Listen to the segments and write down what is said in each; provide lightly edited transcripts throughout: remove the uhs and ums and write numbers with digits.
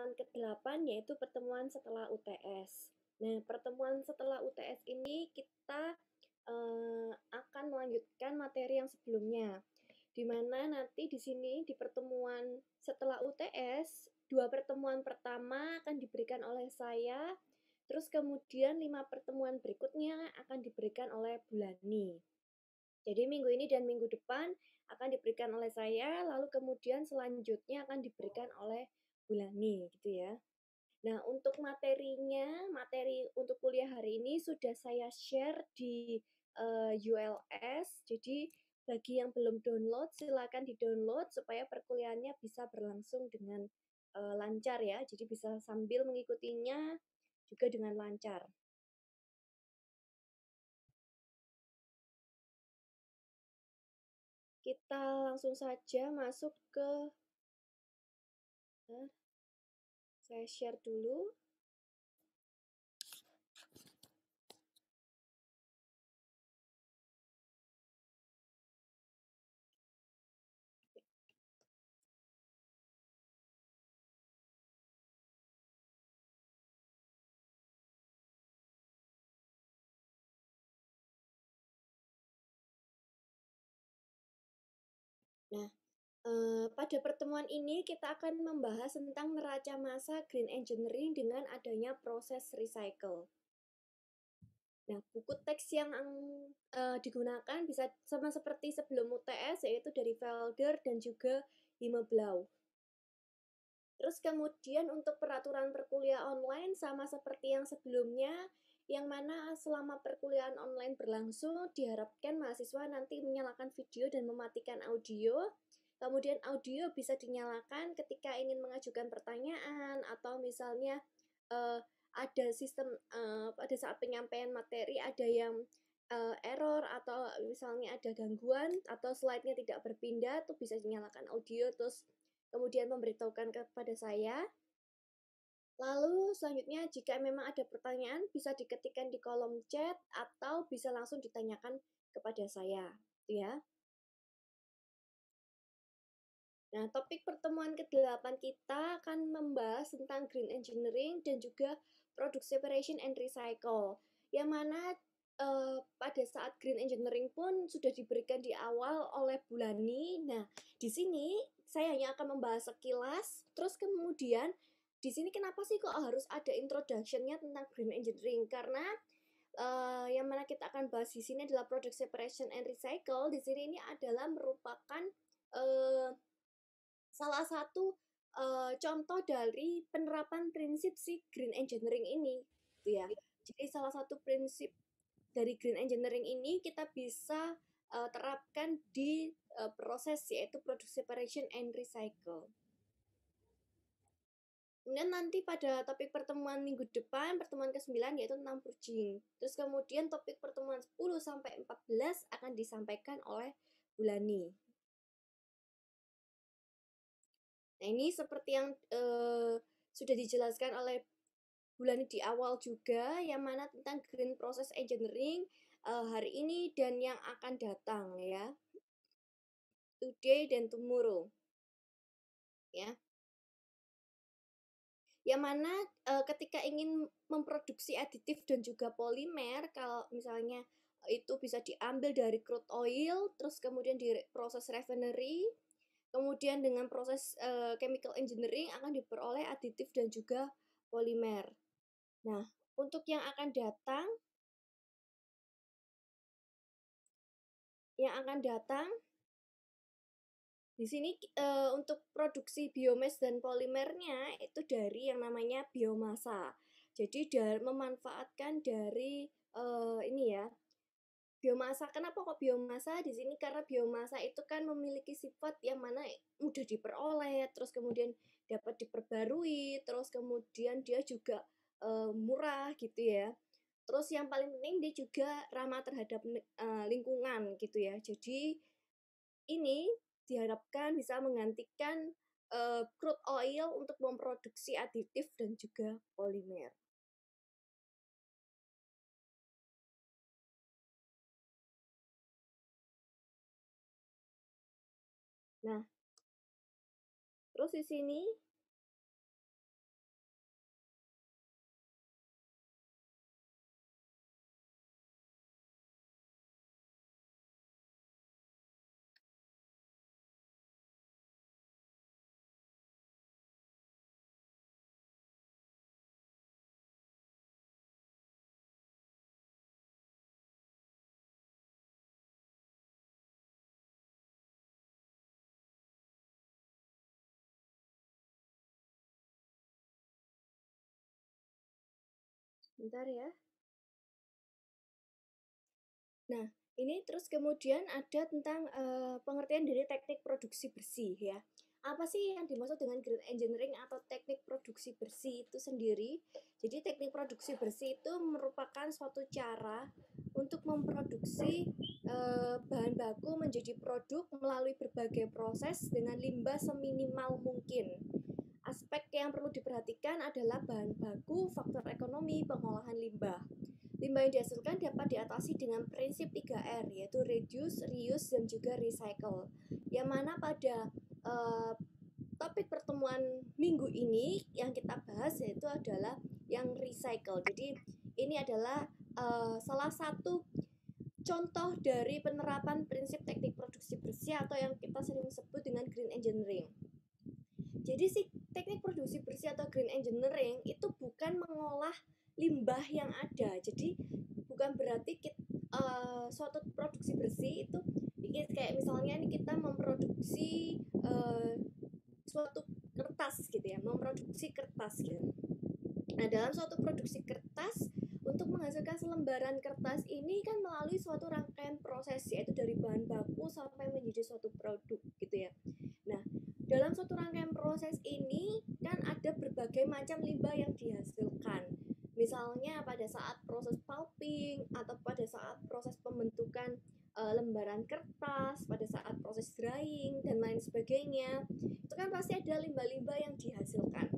pertemuan ke-8 yaitu pertemuan setelah UTS. Nah, pertemuan setelah UTS ini kita akan melanjutkan materi yang sebelumnya. Di mana nanti di sini di pertemuan setelah UTS, 2 pertemuan pertama akan diberikan oleh saya, terus kemudian 5 pertemuan berikutnya akan diberikan oleh Bulani. Jadi minggu ini dan minggu depan akan diberikan oleh saya, lalu kemudian selanjutnya akan diberikan oleh Bulani, gitu ya. Nah, untuk materinya, materi untuk kuliah hari ini sudah saya share di ULS. Jadi bagi yang belum download, silakan di-download supaya perkuliahannya bisa berlangsung dengan lancar ya. Jadi bisa sambil mengikutinya juga dengan lancar. Kita langsung saja masuk ke saya share dulu. Nah, pada pertemuan ini kita akan membahas tentang neraca massa green engineering dengan adanya proses recycle. Nah, buku teks yang digunakan bisa sama seperti sebelum UTS, yaitu dari Felder dan juga Himeblau. Terus kemudian untuk peraturan perkuliahan online sama seperti yang sebelumnya, yang mana selama perkuliahan online berlangsung, diharapkan mahasiswa nanti menyalakan video dan mematikan audio. Kemudian audio bisa dinyalakan ketika ingin mengajukan pertanyaan atau misalnya ada sistem pada saat penyampaian materi ada yang error atau misalnya ada gangguan atau slide-nya tidak berpindah, tuh bisa dinyalakan audio terus kemudian memberitahukan kepada saya. Lalu selanjutnya jika memang ada pertanyaan bisa diketikkan di kolom chat atau bisa langsung ditanyakan kepada saya, ya. Nah, topik pertemuan ke-8 kita akan membahas tentang green engineering dan juga product separation and recycle. Yang mana pada saat green engineering pun sudah diberikan di awal oleh Bulani. Nah, di sini saya hanya akan membahas sekilas, terus kemudian di sini kenapa sih kok harus ada introduction-nya tentang green engineering? Karena yang mana kita akan bahas di sini adalah product separation and recycle. Di sini ini adalah merupakan salah satu contoh dari penerapan prinsip si green engineering ini, gitu ya. Jadi salah satu prinsip dari green engineering ini kita bisa terapkan di proses yaitu product separation and recycle. Kemudian nanti pada topik pertemuan minggu depan, pertemuan ke-9 yaitu tentang purging. Terus kemudian topik pertemuan 10 sampai 14 akan disampaikan oleh Bulani. Nah, ini seperti yang sudah dijelaskan oleh Bulani di awal juga, yang mana tentang green process engineering hari ini dan yang akan datang ya. Today dan tomorrow. Ya. Yang mana ketika ingin memproduksi aditif dan juga polimer, kalau misalnya itu bisa diambil dari crude oil, terus kemudian diproses refinery, kemudian dengan proses chemical engineering akan diperoleh aditif dan juga polimer. Nah, untuk yang akan datang, di sini untuk produksi biomass dan polimernya itu dari yang namanya biomasa. Jadi memanfaatkan dari ini ya. Biomasa, kenapa kok biomasa di sini? Karena biomasa itu kan memiliki sifat yang mana mudah diperoleh, terus kemudian dapat diperbarui, terus kemudian dia juga murah gitu ya. Terus yang paling penting dia juga ramah terhadap lingkungan gitu ya. Jadi ini diharapkan bisa menggantikan crude oil untuk memproduksi aditif dan juga polimer. Nah, terus di sini Bentar ya. Nah, ini terus kemudian ada tentang pengertian dari teknik produksi bersih ya. Apa sih yang dimaksud dengan green engineering atau teknik produksi bersih itu sendiri? Jadi teknik produksi bersih itu merupakan suatu cara untuk memproduksi bahan baku menjadi produk melalui berbagai proses dengan limbah seminimal mungkin. Aspek yang perlu diperhatikan adalah bahan baku, faktor ekonomi, pengolahan limbah. Limbah yang dihasilkan dapat diatasi dengan prinsip 3R, yaitu reduce, reuse, dan juga recycle. Yang mana pada topik pertemuan minggu ini yang kita bahas yaitu adalah yang recycle. Jadi ini adalah salah satu contoh dari penerapan prinsip teknik produksi bersih atau yang kita sering sebut dengan green engineering. Jadi si teknik produksi bersih atau green engineering itu bukan mengolah limbah yang ada. Jadi bukan berarti suatu produksi bersih itu kayak misalnya nih kita memproduksi suatu kertas gitu ya, memproduksi kertas gitu. Nah, dalam suatu produksi kertas untuk menghasilkan selembaran kertas ini kan melalui suatu rangkaian proses yaitu dari bahan baku sampai menjadi suatu produk gitu ya. Nah, dalam suatu rangkaian proses ini kan ada berbagai macam limbah yang dihasilkan. Misalnya pada saat proses pulping atau pada saat proses pembentukan lembaran kertas, pada saat proses drying dan lain sebagainya. Itu kan pasti ada limbah-limbah yang dihasilkan.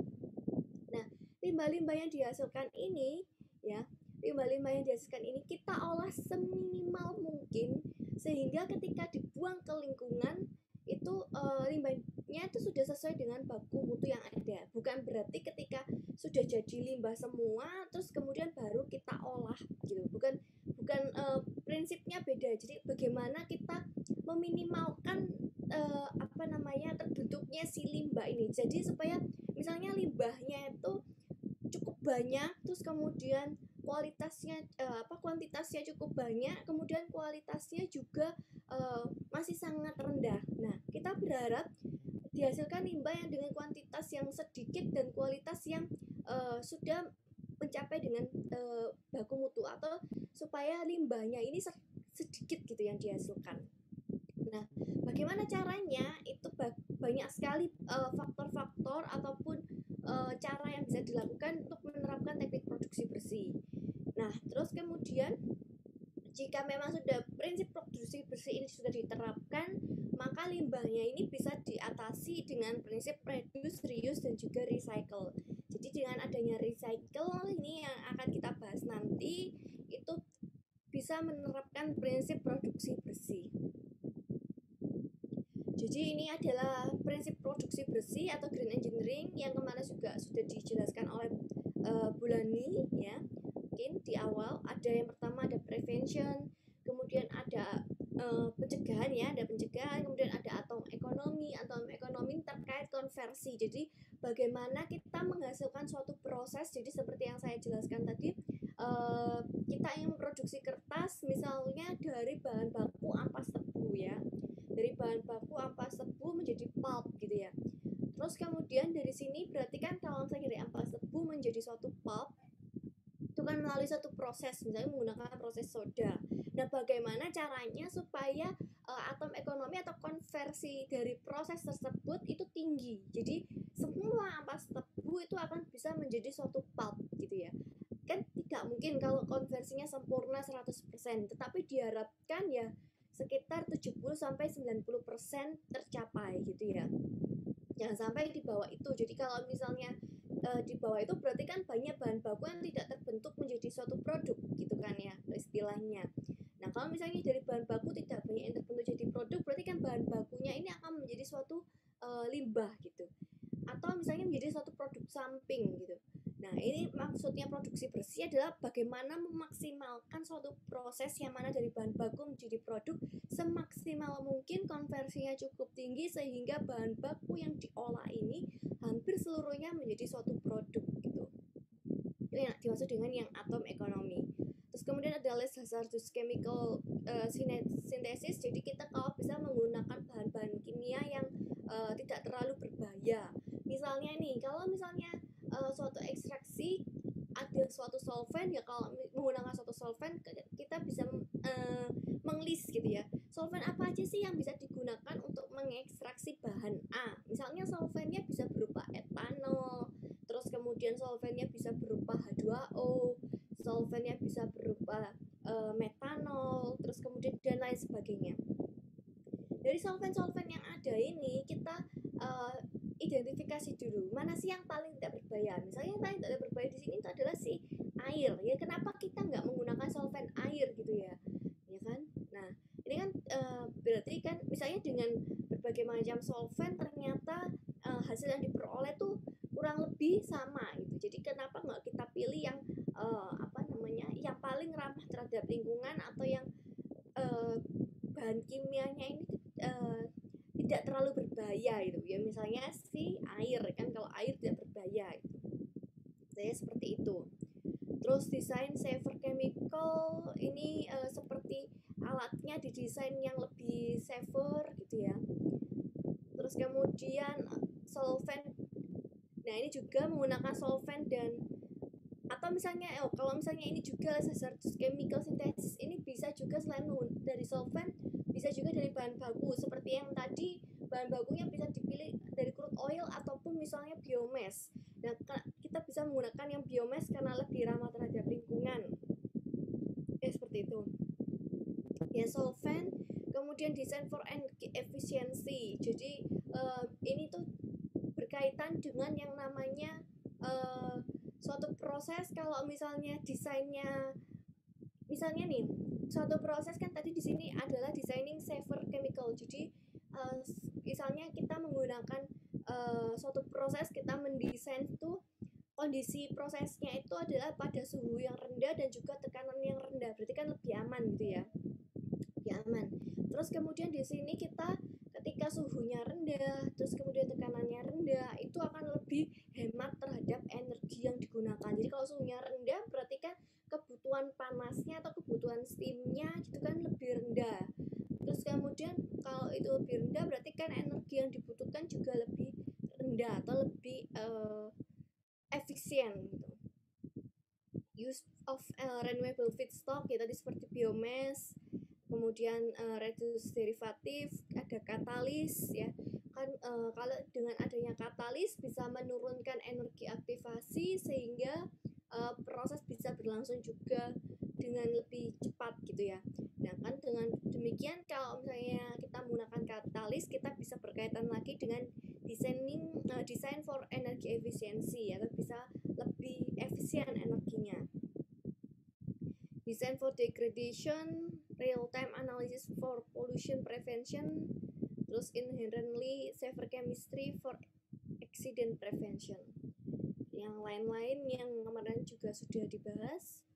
Nah, limbah-limbah yang dihasilkan ini ya, limbah-limbah yang dihasilkan ini kita olah seminimal mungkin sehingga ketika dibuang ke lingkungan itu limbahnya itu sudah sesuai dengan baku mutu yang ada. Bukan berarti ketika sudah jadi limbah semua terus kemudian baru kita olah gitu. Bukan prinsipnya beda. Jadi bagaimana kita meminimalkan terbentuknya si limbah ini. Jadi supaya misalnya limbahnya itu cukup banyak terus kemudian kuantitasnya cukup banyak, kemudian kualitasnya juga masih sangat rendah. Nah, kita berharap dihasilkan limbah yang dengan kuantitas yang sedikit dan kualitas yang sudah mencapai dengan baku mutu atau supaya limbahnya ini sedikit gitu yang dihasilkan. Nah, bagaimana caranya? Itu banyak sekali faktor-faktor ataupun cara yang bisa dilakukan untuk menerapkan teknik produksi bersih. Nah, terus kemudian jika memang sudah prinsip produksi bersih ini sudah diterapkan, maka limbahnya ini bisa diatasi dengan prinsip reduce, reuse, dan juga recycle. Jadi dengan adanya recycle ini yang akan kita bahas nanti, itu bisa menerapkan prinsip produksi bersih. Jadi ini adalah prinsip produksi bersih atau green engineering yang kemarin juga sudah dijelaskan oleh Bulani ya. Mungkin di awal ada yang pertama ada prevention, kemudian ada pencegahan ya, ada pencegahan, kemudian ada atom ekonomi terkait konversi. Jadi bagaimana kita menghasilkan suatu proses. Jadi seperti yang saya jelaskan tadi, kita ingin memproduksi kertas misalnya dari bahan baku ampas tebu ya. Dari bahan baku ampas tebu menjadi pulp gitu ya. Terus kemudian dari sini berarti kan kalau misalnya dari ampas tebu menjadi suatu pulp itu kan melalui satu proses, misalnya menggunakan proses soda. Nah, bagaimana caranya supaya atom ekonomi atau konversi dari proses tersebut itu tinggi. Jadi semua ampas tebu itu akan bisa menjadi suatu pulp gitu ya. Kan tidak mungkin kalau konversinya sempurna 100%, tetapi diharapkan ya sekitar 70-90% tercapai gitu ya. Jangan sampai di bawah itu. Jadi kalau misalnya di bawah itu berarti kan banyak bahan baku yang tidak terbentuk menjadi suatu produk gitu kan ya istilahnya. Nah, kalau misalnya dari bahan baku tidak banyak yang terbentuk jadi produk, berarti kan bahan bakunya ini akan menjadi suatu limbah gitu. Atau misalnya menjadi suatu produk samping gitu. Nah, ini maksudnya produksi bersih adalah bagaimana memaksimalkan suatu proses yang mana dari bahan baku menjadi produk semaksimal mungkin, konversinya cukup tinggi sehingga bahan baku yang diolah ini hampir seluruhnya menjadi suatu produk gitu. Itu yang dimaksud dengan yang atom ekonomi. Terus kemudian ada less hazardous chemical synthesis. Jadi kita kalau bisa menggunakan bahan-bahan kimia yang tidak terlalu berbahaya. Misalnya nih, kalau misalnya suatu ekstraksi ada suatu solvent ya, kalau menggunakan suatu solvent kita bisa menglist gitu ya, solvent apa aja sih yang bisa digunakan untuk mengekstraksi bahan A. Misalnya solventnya bisa berupa etanol, terus kemudian solventnya bisa berupa H2O, solventnya bisa berupa metanol, terus kemudian dan lain sebagainya. Dari solvent-solvent yang ada ini kita identifikasi dulu mana sih yang paling tidak berbahaya. Misalnya yang paling tidak berbahaya di sini itu adalah si air. Ya kenapa kita nggak menggunakan solvent air gitu ya, ya kan? Nah ini kan berarti kan misalnya dengan berbagai macam solvent ternyata hasil yang diperoleh tuh kurang lebih sama gitu. Jadi kenapa nggak kita pilih yang yang paling ramah terhadap lingkungan atau yang bahan kimianya ini tidak terlalu berbahaya gitu ya, misalnya si air kan, kalau air tidak berbahaya gitu. Saya seperti itu. Terus desain safer chemical ini seperti alatnya didesain yang lebih safer gitu ya. Terus kemudian solvent, nah ini juga menggunakan solvent dan atau misalnya kalau misalnya ini juga hazardous chemical synthesis, ini bisa juga selain dari solvent bisa juga dari bahan baku seperti yang tadi, bahan bakunya bisa dipilih dari crude oil ataupun misalnya biomass. Nah kita bisa menggunakan yang biomass karena lebih ramah terhadap lingkungan seperti itu ya. Solvent kemudian design for energy efficiency, jadi ini tuh berkaitan dengan yang namanya suatu proses. Kalau misalnya desainnya, misalnya nih suatu proses kan tadi di sini adalah designing safer chemical. Jadi misalnya kita menggunakan suatu proses, kita mendesain tuh kondisi prosesnya itu adalah pada suhu yang rendah dan juga tekanan yang rendah, berarti kan lebih aman gitu ya, lebih aman. Terus kemudian di sini kita ketika suhunya rendah, terus kemudian tekanannya rendah, itu akan lebih hemat terhadap energi yang digunakan. Jadi kalau suhunya rendah berarti kan kebutuhan panasnya atau kebutuhan steamnya itu kan lebih rendah. Terus kemudian kalau itu lebih rendah berarti kan energi yang dibutuhkan juga lebih rendah atau lebih efisien gitu. Use of renewable feedstock ya tadi seperti biomass, kemudian reduce derivatif, ada katalis ya kan. Kalau dengan adanya katalis bisa menurunkan energi aktivasi sehingga proses bisa berlangsung juga dengan lebih cepat gitu ya. Nah kan dengan demikian kalau misalnya kita menggunakan katalis, kita bisa berkaitan lagi dengan design for energy efficiency atau bisa lebih efisien energinya. Design for degradation, real-time analysis for pollution prevention, terus inherently safer chemistry for accident prevention. Yang lain-lain yang kemarin juga sudah dibahas.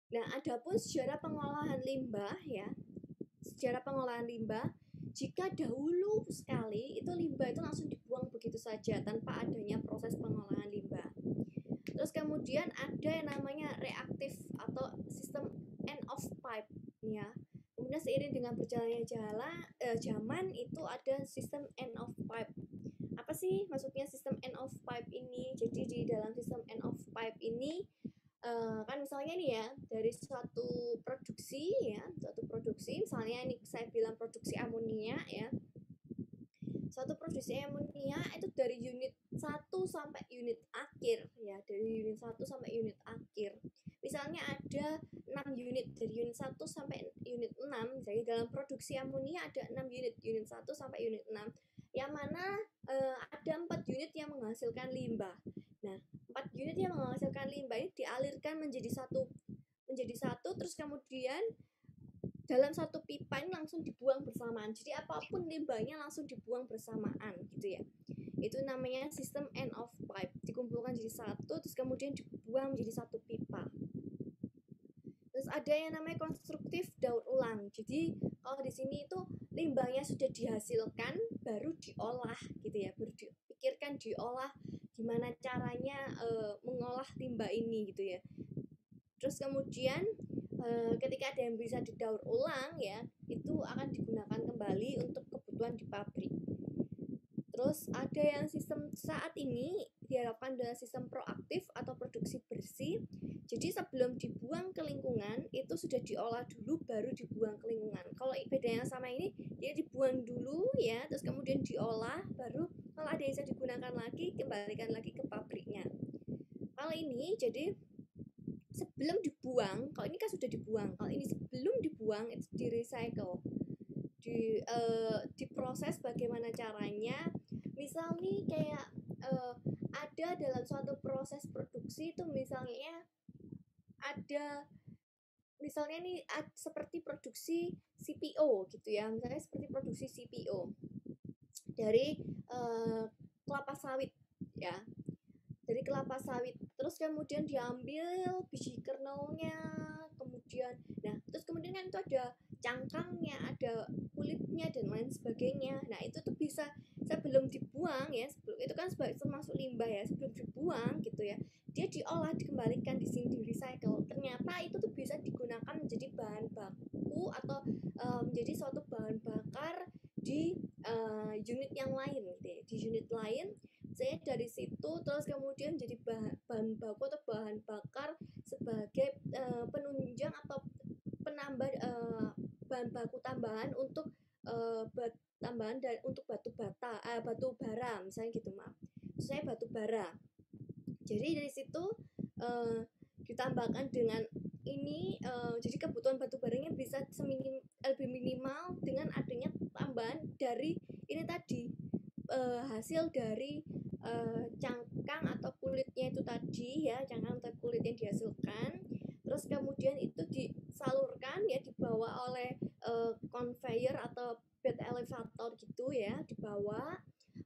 Nah, adapun sejarah pengolahan limbah ya. Sejarah pengolahan limbah, jika dahulu sekali itu limbah itu langsung dibuang begitu saja tanpa adanya proses pengolahan limbah. Terus kemudian ada yang namanya reaktif atau sistem end of pipe ya. Kemudian seiring dengan berjalannya zaman itu ada sistem end of pipe. Apa sih maksudnya sistem end of pipe ini? Jadi di dalam sistem end of pipe ini kan misalnya nih ya, dari suatu produksi misalnya ini saya bilang produksi amonia ya. Suatu produksi amonia itu dari unit 1 sampai unit akhir ya, dari unit 1 sampai unit akhir. Misalnya ada 6 unit, dari unit 1 sampai unit 6. Jadi dalam produksi amonia ada 6 unit, unit 1 sampai unit 6. Yang mana ada 4 unit yang menghasilkan limbah. Nah, 4 unit yang menghasilkan limbah ini dialirkan menjadi satu terus kemudian dalam satu pipa ini langsung dibuang bersamaan. Jadi apapun limbahnya langsung dibuang bersamaan gitu ya. Itu namanya sistem end of pipe. Dikumpulkan jadi satu terus kemudian dibuang menjadi satu pipa. Terus ada yang namanya konstruktif daur ulang. Jadi kalau di sini itu limbahnya sudah dihasilkan baru diolah gitu ya. Baru dipikirkan diolah gimana caranya mengolah limbah ini gitu ya. Terus kemudian ketika ada yang bisa didaur ulang ya, itu akan digunakan kembali untuk kebutuhan di pabrik. Terus ada yang sistem saat ini diharapkan dengan sistem proaktif atau produksi bersih. Jadi sebelum dibuang ke lingkungan itu sudah diolah dulu baru dibuang ke lingkungan. Kalau bedanya sama ini dia dibuang dulu ya, terus kemudian diolah baru kalau ada yang bisa digunakan lagi kembalikan lagi ke pabriknya. Kalau ini jadi sebelum dibuang, kalau ini kan sudah dibuang, kalau ini sebelum dibuang itu di recycle, diproses bagaimana caranya. Misal nih kayak ada dalam suatu proses produksi itu misalnya ada misalnya nih seperti produksi CPO gitu ya, misalnya seperti produksi CPO dari kelapa sawit ya, dari kelapa sawit terus kemudian diambil biji kernelnya, kemudian terus kemudian kan itu ada cangkangnya, ada kulitnya dan lain sebagainya. Nah itu tuh bisa sebelum dibuang ya, sebelum itu kan termasuk limbah ya, sebelum dibuang gitu ya dia diolah dikembalikan di sini di recycle, ternyata itu tuh bisa digunakan menjadi bahan baku atau menjadi suatu bahan bakar di unit yang lain gitu ya. Di unit lain saya dari situ terus kemudian jadi bahan baku atau bahan bakar sebagai penunjang atau penambah bahan baku tambahan untuk tambahan dan untuk batu bara misalnya gitu, maaf saya batu bara. Jadi dari situ ditambahkan dengan ini jadi kebutuhan batu baranya bisa lebih minimal dengan adanya tambahan dari ini tadi hasil dari cangkang atau kulitnya itu tadi ya, cangkang atau kulit yang dihasilkan. Terus kemudian itu disalurkan ya, dibawa oleh conveyor atau bed elevator gitu ya, dibawa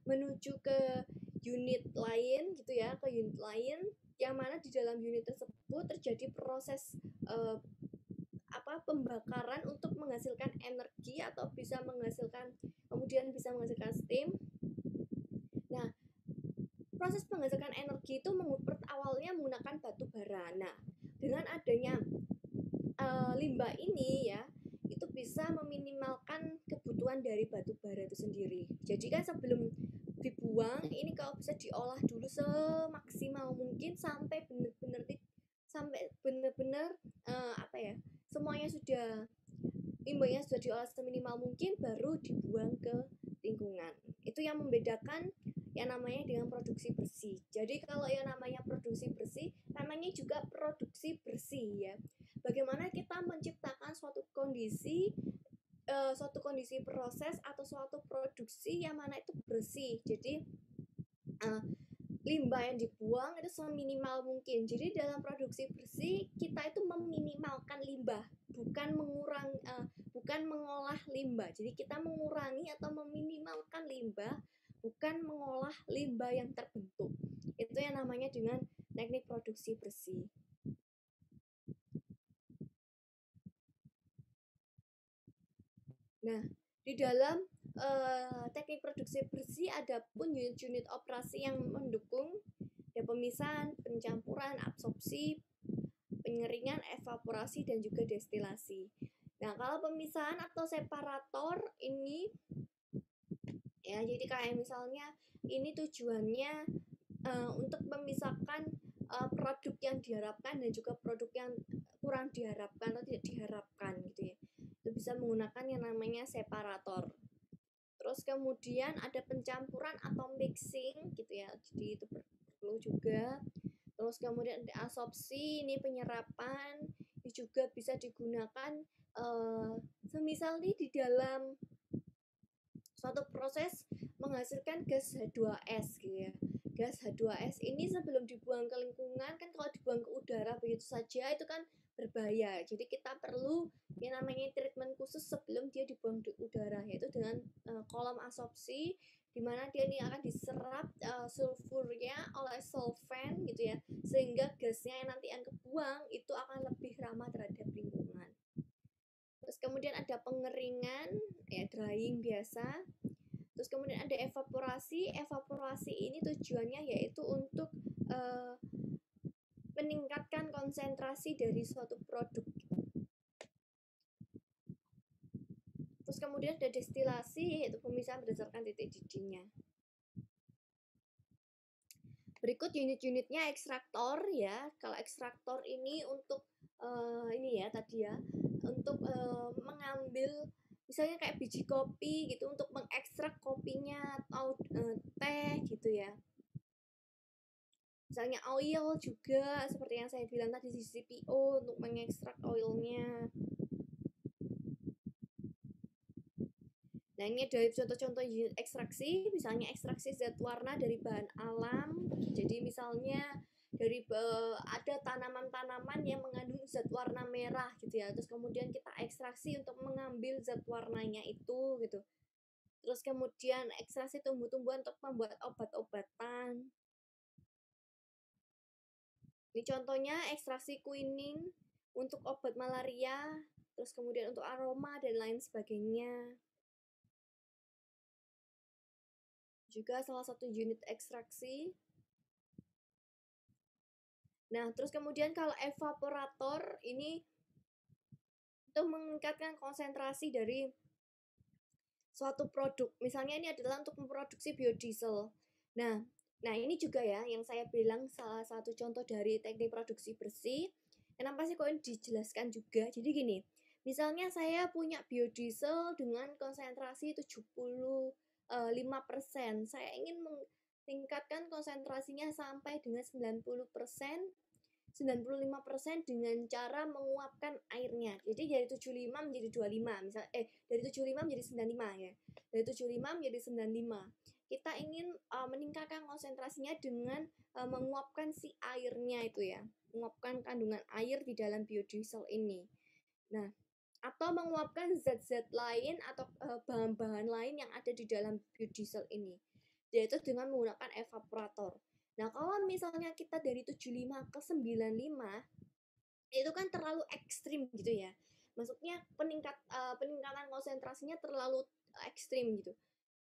menuju ke unit lain gitu ya, ke unit lain yang mana di dalam unit tersebut terjadi proses pembakaran untuk menghasilkan energi atau bisa menghasilkan kemudian bisa menghasilkan steam. Nah, proses menghasilkan energi itu awalnya menggunakan batu bara. Nah, dengan adanya limbah ini ya, itu bisa meminimalkan kebutuhan dari batu bara itu sendiri. Jadi kan sebelum dibuang ini kalau bisa diolah dulu semaksimal mungkin sampai benar-benar semuanya sudah limbahnya sudah diolah seminimal mungkin baru dibuang ke lingkungan. Itu yang membedakan yang namanya dengan produksi bersih. Jadi kalau yang namanya produksi bersih namanya juga produksi bersih ya. Bagaimana kita menciptakan suatu kondisi proses atau suatu produksi yang mana itu bersih. Jadi limbah yang dibuang itu seminimal mungkin. Jadi dalam produksi bersih kita itu meminimalkan limbah, bukan mengolah limbah. Jadi kita mengurangi atau meminimalkan limbah, bukan mengolah limbah yang terbentuk. Itu yang namanya dengan teknik produksi bersih. Nah, di dalam teknik produksi bersih ada pun unit-unit operasi yang mendukung ya, pemisahan, pencampuran, absorpsi, pengeringan, evaporasi dan juga destilasi. Nah, kalau pemisahan atau separator ini ya, jadi kayak misalnya ini tujuannya untuk memisahkan produk yang diharapkan dan juga produk yang kurang diharapkan atau tidak diharapkan gitu ya. Itu bisa menggunakan yang namanya separator. Terus kemudian ada pencampuran atau mixing gitu ya, jadi itu perlu juga. Terus kemudian ada absorpsi, ini penyerapan, ini juga bisa digunakan semisal nih di dalam suatu proses menghasilkan gas H2S gitu ya. Gas H2S ini sebelum dibuang ke lingkungan kan kalau dibuang ke udara begitu saja itu kan berbahaya. Jadi kita perlu yang namanya treatment khusus sebelum dia dibuang di udara, yaitu dengan kolom absorpsi di mana dia ini akan diserap sulfurnya oleh solvent gitu ya, sehingga gasnya yang nanti yang kebuang itu akan lebih ramah terhadap lingkungan. Terus kemudian ada pengeringan ya, drying biasa. Terus kemudian ada evaporasi. Evaporasi ini tujuannya yaitu untuk meningkatkan konsentrasi dari suatu produk. Terus kemudian ada destilasi, yaitu pemisahan berdasarkan titik didihnya. Berikut unit-unitnya ekstraktor ya. Kalau ekstraktor ini untuk ini ya tadi ya, untuk mengambil misalnya kayak biji kopi gitu untuk mengekstrak kopinya atau teh gitu ya. Misalnya oil juga seperti yang saya bilang tadi di CPO untuk mengekstrak oilnya. Nah, ini ada contoh-contoh unit ekstraksi, misalnya ekstraksi zat warna dari bahan alam. Jadi misalnya dari ada tanaman-tanaman yang mengandung zat warna merah gitu ya. Terus kemudian kita ekstraksi untuk mengambil zat warnanya itu gitu. Terus kemudian ekstraksi tumbuh-tumbuhan untuk membuat obat-obatan. Ini contohnya ekstraksi quinine untuk obat malaria, terus kemudian untuk aroma dan lain sebagainya. Juga salah satu unit ekstraksi. Nah, terus kemudian kalau evaporator ini untuk meningkatkan konsentrasi dari suatu produk. Misalnya ini adalah untuk memproduksi biodiesel. Nah ini juga ya yang saya bilang salah satu contoh dari teknik produksi bersih. Kenapa sih kok ini dijelaskan juga? Jadi gini, misalnya saya punya biodiesel dengan konsentrasi 75%. Saya ingin meningkatkan konsentrasinya sampai dengan 95% dengan cara menguapkan airnya. Jadi dari 75 menjadi 25, misal dari 75 menjadi 95 ya. Dari 75 menjadi 95. Kita ingin meningkatkan konsentrasinya dengan menguapkan si airnya itu ya. Menguapkan kandungan air di dalam biodiesel ini. Nah, atau menguapkan zat-zat lain atau bahan-bahan lain yang ada di dalam biodiesel ini. Yaitu dengan menggunakan evaporator. Nah, kalau misalnya kita dari 75 ke 95, itu kan terlalu ekstrim gitu ya. Maksudnya peningkatan konsentrasinya terlalu ekstrim gitu.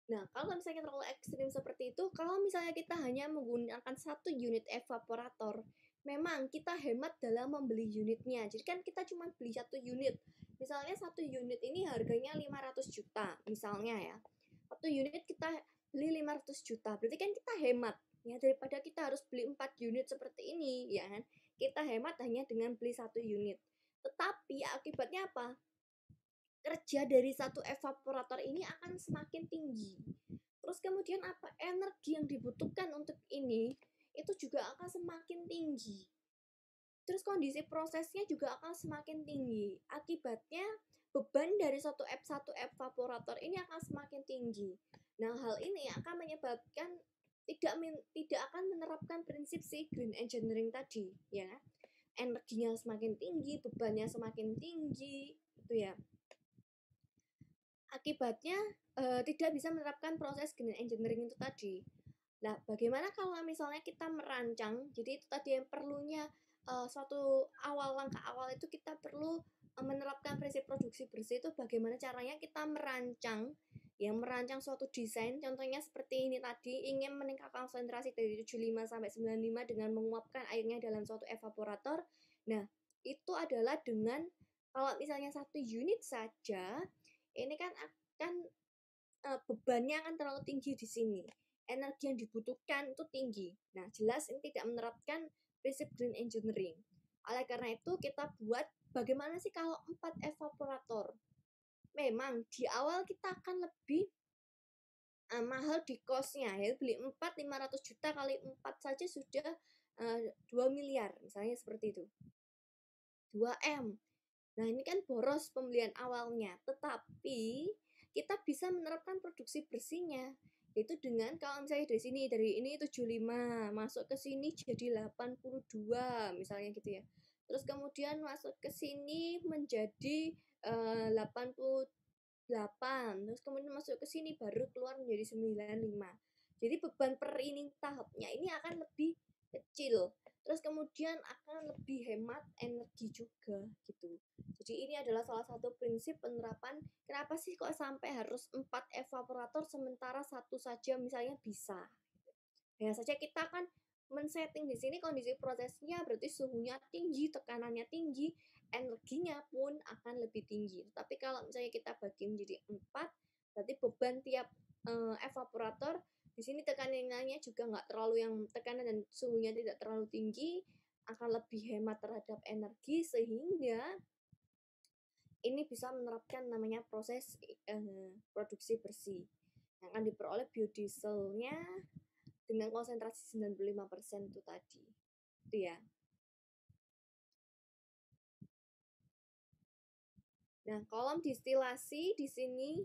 Nah, kalau misalnya terlalu ekstrim seperti itu, kalau misalnya kita hanya menggunakan satu unit evaporator, memang kita hemat dalam membeli unitnya. Jadi kan kita cuma beli satu unit. Misalnya satu unit ini harganya 500 juta, misalnya ya. Satu unit kita beli 500 juta, berarti kan kita hemat. Ya, daripada kita harus beli 4 unit seperti ini, ya kan? Kita hemat hanya dengan beli satu unit. Tetapi akibatnya apa? Kerja dari satu evaporator ini akan semakin tinggi. Terus kemudian apa? Energi yang dibutuhkan untuk ini itu juga akan semakin tinggi. Terus kondisi prosesnya juga akan semakin tinggi. Akibatnya beban dari satu evaporator ini akan semakin tinggi. Nah, hal ini akan menyebabkan tidak akan menerapkan prinsip si green engineering tadi, ya. Energinya semakin tinggi, bebannya semakin tinggi, itu ya. Akibatnya tidak bisa menerapkan proses green engineering itu tadi. Nah, bagaimana kalau misalnya kita merancang? Jadi itu tadi yang perlunya suatu langkah awal itu kita perlu menerapkan prinsip produksi bersih itu bagaimana caranya kita merancang suatu desain. Contohnya seperti ini tadi, ingin meningkatkan konsentrasi dari 75 sampai 95 dengan menguapkan airnya dalam suatu evaporator. Nah, itu adalah dengan kalau misalnya satu unit saja, ini kan akan bebannya akan terlalu tinggi di sini. Energi yang dibutuhkan itu tinggi. Nah, jelas ini tidak menerapkan prinsip green engineering. Oleh karena itu, kita buat bagaimana sih kalau 4 evaporator? Memang di awal kita akan lebih mahal di cost-nya ya. Beli 4 500 juta kali 4 saja sudah 2 miliar, misalnya seperti itu. 2M. Nah, ini kan boros pembelian awalnya, tetapi kita bisa menerapkan produksi bersihnya. Itu dengan kalau misalnya dari ini 75, masuk ke sini jadi 82 misalnya gitu ya. Terus kemudian masuk ke sini menjadi 88. Terus kemudian masuk ke sini baru keluar menjadi 95. Jadi beban per ini tahapnya ini akan lebih kecil. Terus kemudian akan lebih hemat energi juga gitu. Jadi ini adalah salah satu prinsip penerapan. Kenapa sih kok sampai harus 4 evaporator sementara satu saja misalnya bisa? Ya saja kita kan men-setting di sini kondisi prosesnya berarti suhunya tinggi, tekanannya tinggi, energinya pun akan lebih tinggi. Tapi kalau misalnya kita bagi menjadi 4, berarti beban tiap evaporator Di sini tekanannya juga nggak terlalu yang tekanan dan suhunya tidak terlalu tinggi, akan lebih hemat terhadap energi sehingga ini bisa menerapkan namanya proses produksi bersih yang akan diperoleh biodieselnya dengan konsentrasi 95% itu tadi. Itu ya. Nah, kolom distilasi di sini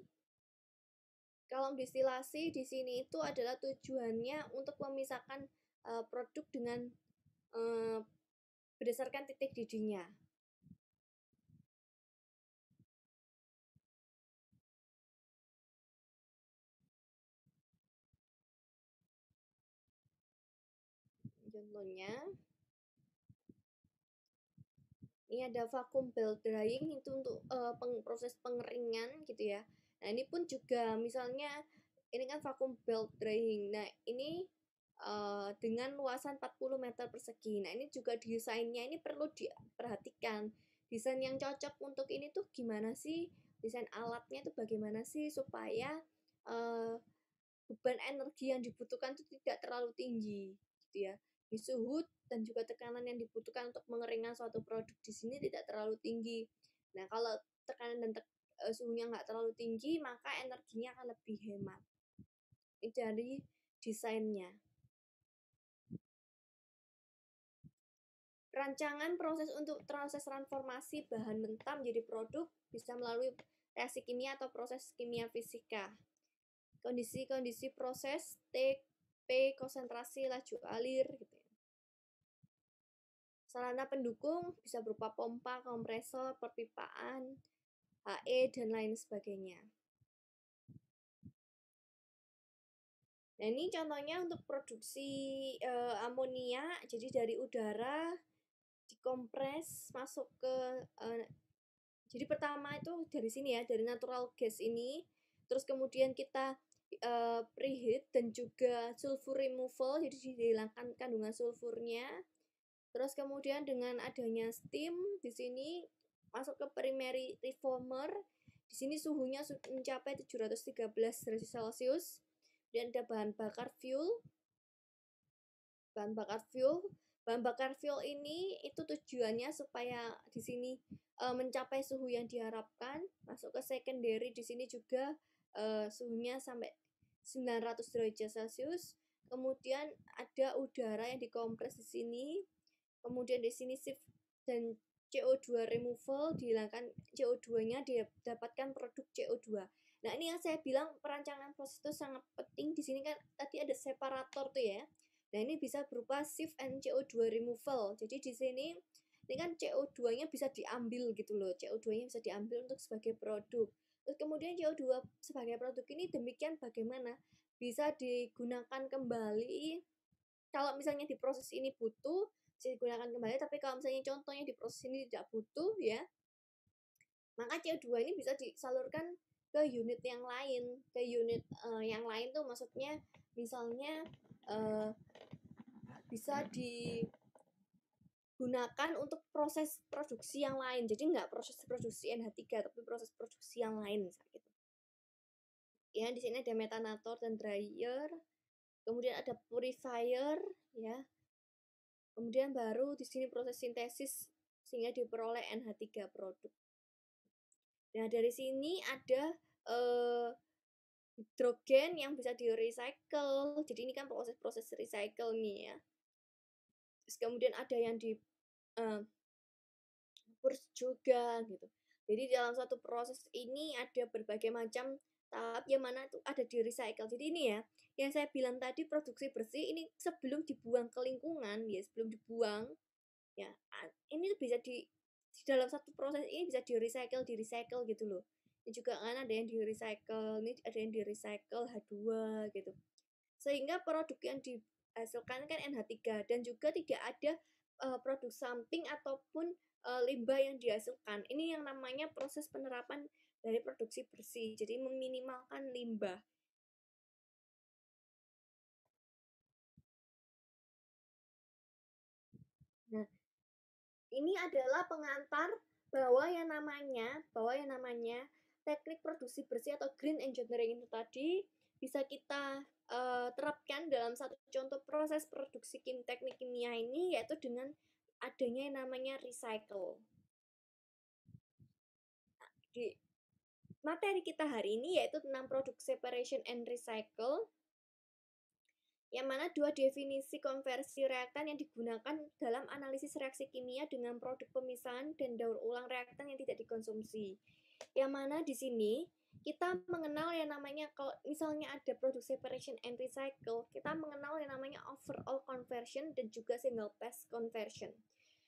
itu adalah tujuannya untuk memisahkan produk dengan berdasarkan titik didihnya. Contohnya, ini ada vacuum belt drying itu untuk proses pengeringan gitu ya. Nah, ini pun juga misalnya ini kan vacuum belt drying. Nah, ini dengan luasan 40 meter persegi. Nah, ini juga desainnya ini perlu diperhatikan. Desain yang cocok untuk ini tuh gimana sih? Desain alatnya itu bagaimana sih supaya beban energi yang dibutuhkan itu tidak terlalu tinggi gitu ya. Di suhu dan juga tekanan yang dibutuhkan untuk mengeringkan suatu produk di sini tidak terlalu tinggi. Nah, kalau tekanan dan suhunya nggak terlalu tinggi, maka energinya akan lebih hemat. Ini dari desainnya. Rancangan proses untuk proses transformasi bahan mentah menjadi produk bisa melalui reaksi kimia atau proses kimia fisika. Kondisi-kondisi proses TP, konsentrasi, laju alir gitu ya. Sarana pendukung bisa berupa pompa, kompresor, perpipaan, HE, dan lain sebagainya. Nah, ini contohnya untuk produksi amonia. Jadi dari udara dikompres masuk ke jadi pertama itu dari sini ya, dari natural gas ini. Terus kemudian kita preheat dan juga sulfur removal, jadi dihilangkan kandungan sulfurnya. Terus kemudian dengan adanya steam di sini masuk ke primary reformer. Di sini suhunya mencapai 713 derajat Celcius. Dan ada bahan bakar fuel. Bahan bakar fuel ini itu tujuannya supaya di sini mencapai suhu yang diharapkan. Masuk ke secondary, di sini juga suhunya sampai 900 derajat Celcius. Kemudian ada udara yang dikompres di sini. Kemudian di sini shift dan CO2 removal, dihilangkan CO2-nya, didapatkan produk CO2. Nah, ini yang saya bilang perancangan proses itu sangat penting. Di sini kan tadi ada separator tuh ya. Nah, ini bisa berupa shift and CO2 removal. Jadi di sini ini kan CO2-nya bisa diambil gitu loh. CO2-nya bisa diambil untuk sebagai produk. Terus kemudian CO2 sebagai produk ini demikian bagaimana bisa digunakan kembali kalau misalnya di proses ini butuh bisa digunakan kembali, tapi kalau misalnya contohnya di proses ini tidak butuh ya, maka CO2 ini bisa disalurkan ke unit yang lain. Ke unit yang lain tuh maksudnya misalnya bisa digunakan untuk proses produksi yang lain. Jadi nggak proses produksi NH3 tapi proses produksi yang lain misalnya gitu. Ya, di sini ada metanator dan dryer. Kemudian ada purifier ya. Kemudian baru di sini proses sintesis sehingga diperoleh NH3 produk. Nah, dari sini ada hidrogen yang bisa di-recycle. Jadi ini kan proses-proses recycle nih ya. Terus kemudian ada yang di purge juga gitu. Jadi dalam satu proses ini ada berbagai macam tahap yang mana tuh ada di recycle. Jadi ini ya, yang saya bilang tadi produksi bersih ini sebelum dibuang ke lingkungan ya, sebelum dibuang ya, ini bisa di dalam satu proses ini bisa di recycle gitu loh. Ini juga kan ada yang di recycle, ini ada yang di recycle H2 gitu. Sehingga produk yang dihasilkan kan NH3 dan juga tidak ada produk samping ataupun limbah yang dihasilkan. Ini yang namanya proses penerapan dari produksi bersih. Jadi meminimalkan limbah. Nah, ini adalah pengantar bahwa yang namanya teknik produksi bersih atau green engineering itu tadi bisa kita terapkan dalam satu contoh proses produksi teknik kimia ini, yaitu dengan adanya yang namanya recycle. Di materi kita hari ini yaitu tentang product separation and recycle, yang mana dua definisi konversi reaktan yang digunakan dalam analisis reaksi kimia dengan produk pemisahan dan daur ulang reaktan yang tidak dikonsumsi. Yang mana di sini kita mengenal yang namanya, kalau misalnya ada product separation and recycle, kita mengenal yang namanya overall conversion dan juga single pass conversion.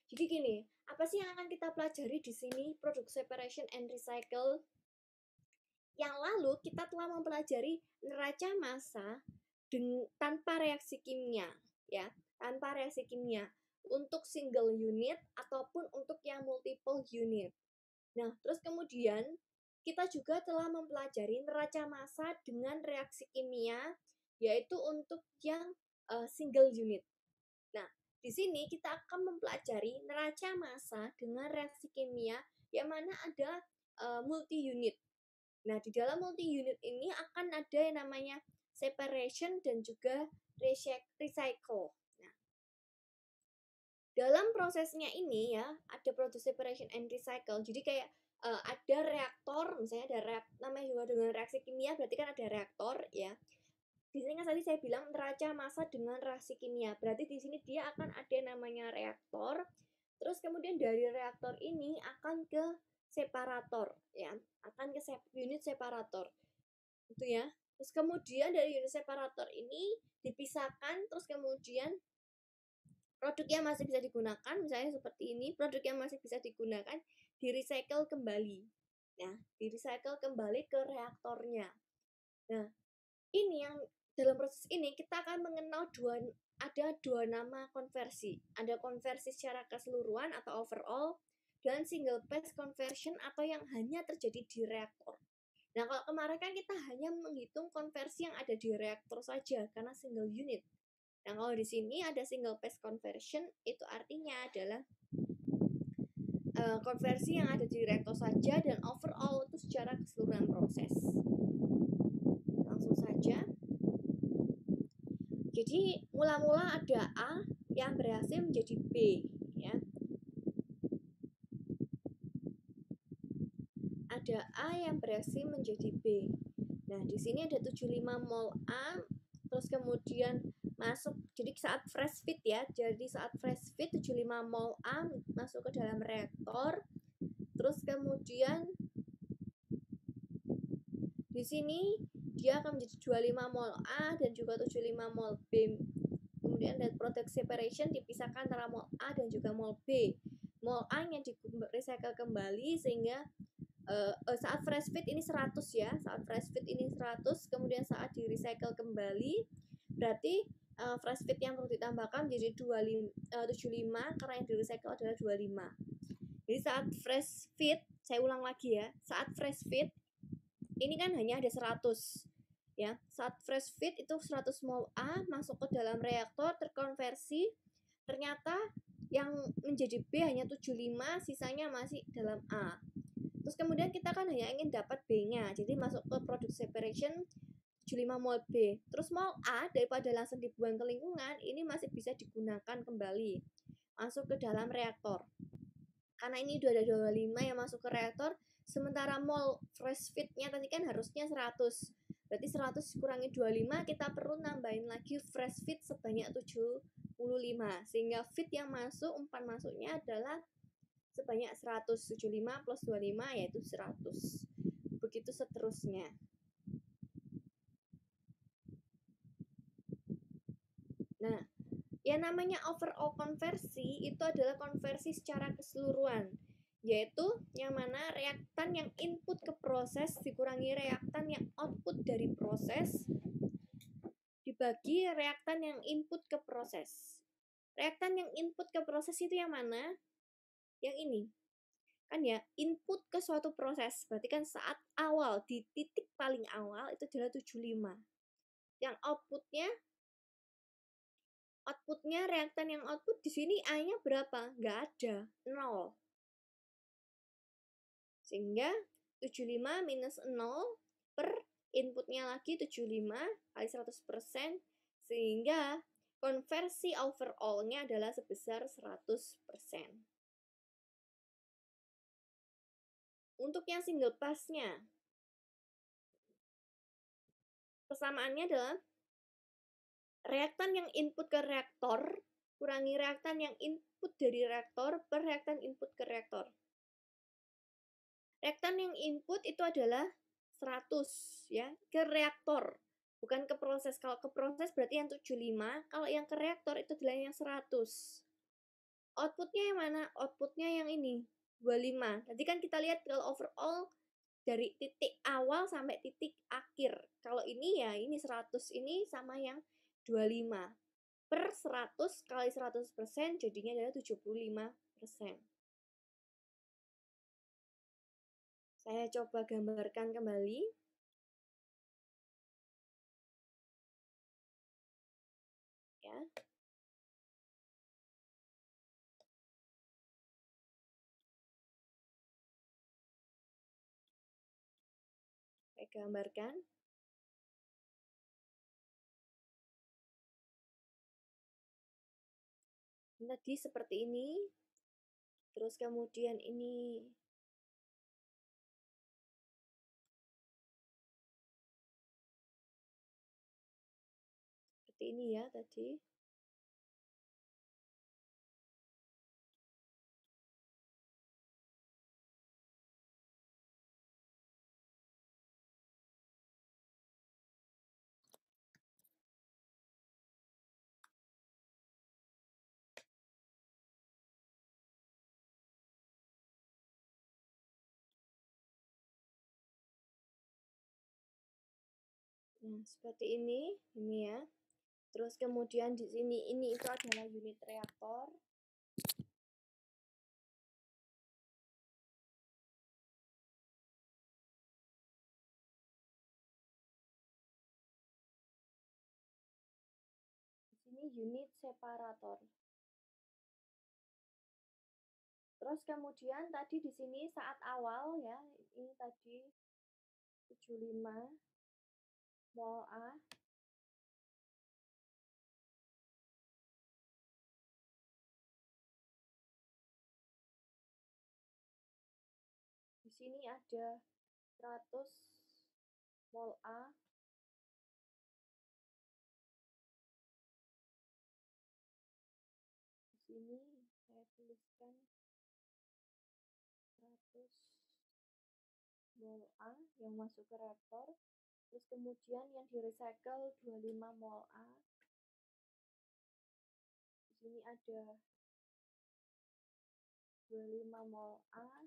Jadi gini, apa sih yang akan kita pelajari di sini product separation and recycle? Yang lalu kita telah mempelajari neraca massa tanpa reaksi kimia, ya, tanpa reaksi kimia untuk single unit ataupun untuk yang multiple unit. Nah, terus kemudian kita juga telah mempelajari neraca massa dengan reaksi kimia, yaitu untuk yang single unit. Nah, di sini kita akan mempelajari neraca massa dengan reaksi kimia yang mana ada multi unit. Nah, di dalam multi unit ini akan ada yang namanya separation dan juga recycle. Nah, dalam prosesnya ini ya, ada proses separation and recycle. Jadi kayak ada reaktor, misalnya ada namanya juga dengan reaksi kimia, berarti kan ada reaktor ya. Di sini kan tadi saya bilang neraca massa dengan reaksi kimia. Berarti di sini dia akan ada yang namanya reaktor. Terus kemudian dari reaktor ini akan ke separator ya, akan ke unit separator. Itu ya. Terus kemudian dari unit separator ini dipisahkan, terus kemudian produk yang masih bisa digunakan, misalnya seperti ini, produk yang masih bisa digunakan di-recycle kembali. Nah, di-recycle kembali ke reaktornya. Nah, ini yang dalam proses ini kita akan mengenal ada dua nama konversi. Ada konversi secara keseluruhan atau overall, dan single pass conversion atau yang hanya terjadi di reaktor. Nah, kalau kemarin kan kita hanya menghitung konversi yang ada di reaktor saja karena single unit. Nah, kalau di sini ada single pass conversion, itu artinya adalah konversi yang ada di reaktor saja dan overall itu secara keseluruhan proses. Langsung saja. Jadi, mula-mula ada A yang berhasil menjadi B, ya. Ada A yang berhasil menjadi B. Nah, di sini ada 75 mol A, terus kemudian masuk, jadi saat fresh feed ya, jadi saat fresh feed 75 mol A masuk ke dalam reaktor, terus kemudian di sini dia akan menjadi 25 mol A dan juga 75 mol B. Kemudian dari product separation dipisahkan antara mol A dan juga mol B. Mol A yang di recycle kembali sehingga saat fresh feed ini 100 ya, saat fresh feed ini 100, kemudian saat di recycle kembali berarti fresh feed yang perlu ditambahkan menjadi 75 karena yang di recycle adalah 25. Jadi saat fresh feed, saya ulang lagi ya, saat fresh feed ini kan hanya ada 100 ya. Saat fresh feed itu 100 mol A masuk ke dalam reaktor terkonversi, ternyata yang menjadi B hanya 75, sisanya masih dalam A. Terus kemudian kita kan hanya ingin dapat B-nya, jadi masuk ke product separation 75 mol B. Terus mol A daripada langsung dibuang ke lingkungan, ini masih bisa digunakan kembali masuk ke dalam reaktor. Karena ini udah ada 25 yang masuk ke reaktor, sementara mol fresh feed-nya tadi kan harusnya 100. Berarti 100 kurangi 25, kita perlu nambahin lagi fresh feed sebanyak 75. Sehingga feed yang masuk, umpan masuknya adalah sebanyak 175 plus 25 yaitu 100. Begitu seterusnya. Nah, yang namanya overall konversi itu adalah konversi secara keseluruhan, yaitu yang mana reaktan yang input ke proses dikurangi reaktan yang output dari proses dibagi reaktan yang input ke proses. Reaktan yang input ke proses itu yang mana? Yang ini. Kan ya, input ke suatu proses, berarti kan saat awal, di titik paling awal itu adalah 75. Yang outputnya reaktan yang output di sini A-nya berapa? Nggak ada, 0. Sehingga 75 minus 0 per inputnya lagi 75 kali 100%, sehingga konversi overall-nya adalah sebesar 100%. Untuk yang single pass-nya, persamaannya adalah reaktan yang input ke reaktor kurangi reaktan yang input dari reaktor per reaktan input ke reaktor. Reaktan yang input itu adalah 100 ya, ke reaktor, bukan ke proses. Kalau ke proses berarti yang 75, kalau yang ke reaktor itu adalah yang 100. Outputnya yang mana? Outputnya yang ini, 25. Tadi kan kita lihat kalau overall dari titik awal sampai titik akhir. Kalau ini ya ini 100 ini sama yang 25. Per 100 kali 100% jadinya adalah 75%. Saya coba gambarkan kembali. Ya. Saya gambarkan. Tadi seperti ini. Terus kemudian ini seperti ini ya tadi. Nah, seperti ini ya. Terus kemudian di sini ini itu adalah unit reaktor. Di sini unit separator. Terus kemudian tadi di sini saat awal ya, ini tadi 75 mol A. Di sini ada 100 mol A. Di sini saya tuliskan 100 mol A yang masuk ke reaktor. Terus kemudian yang di recycle 25 mol A. Di sini ada 25 mol A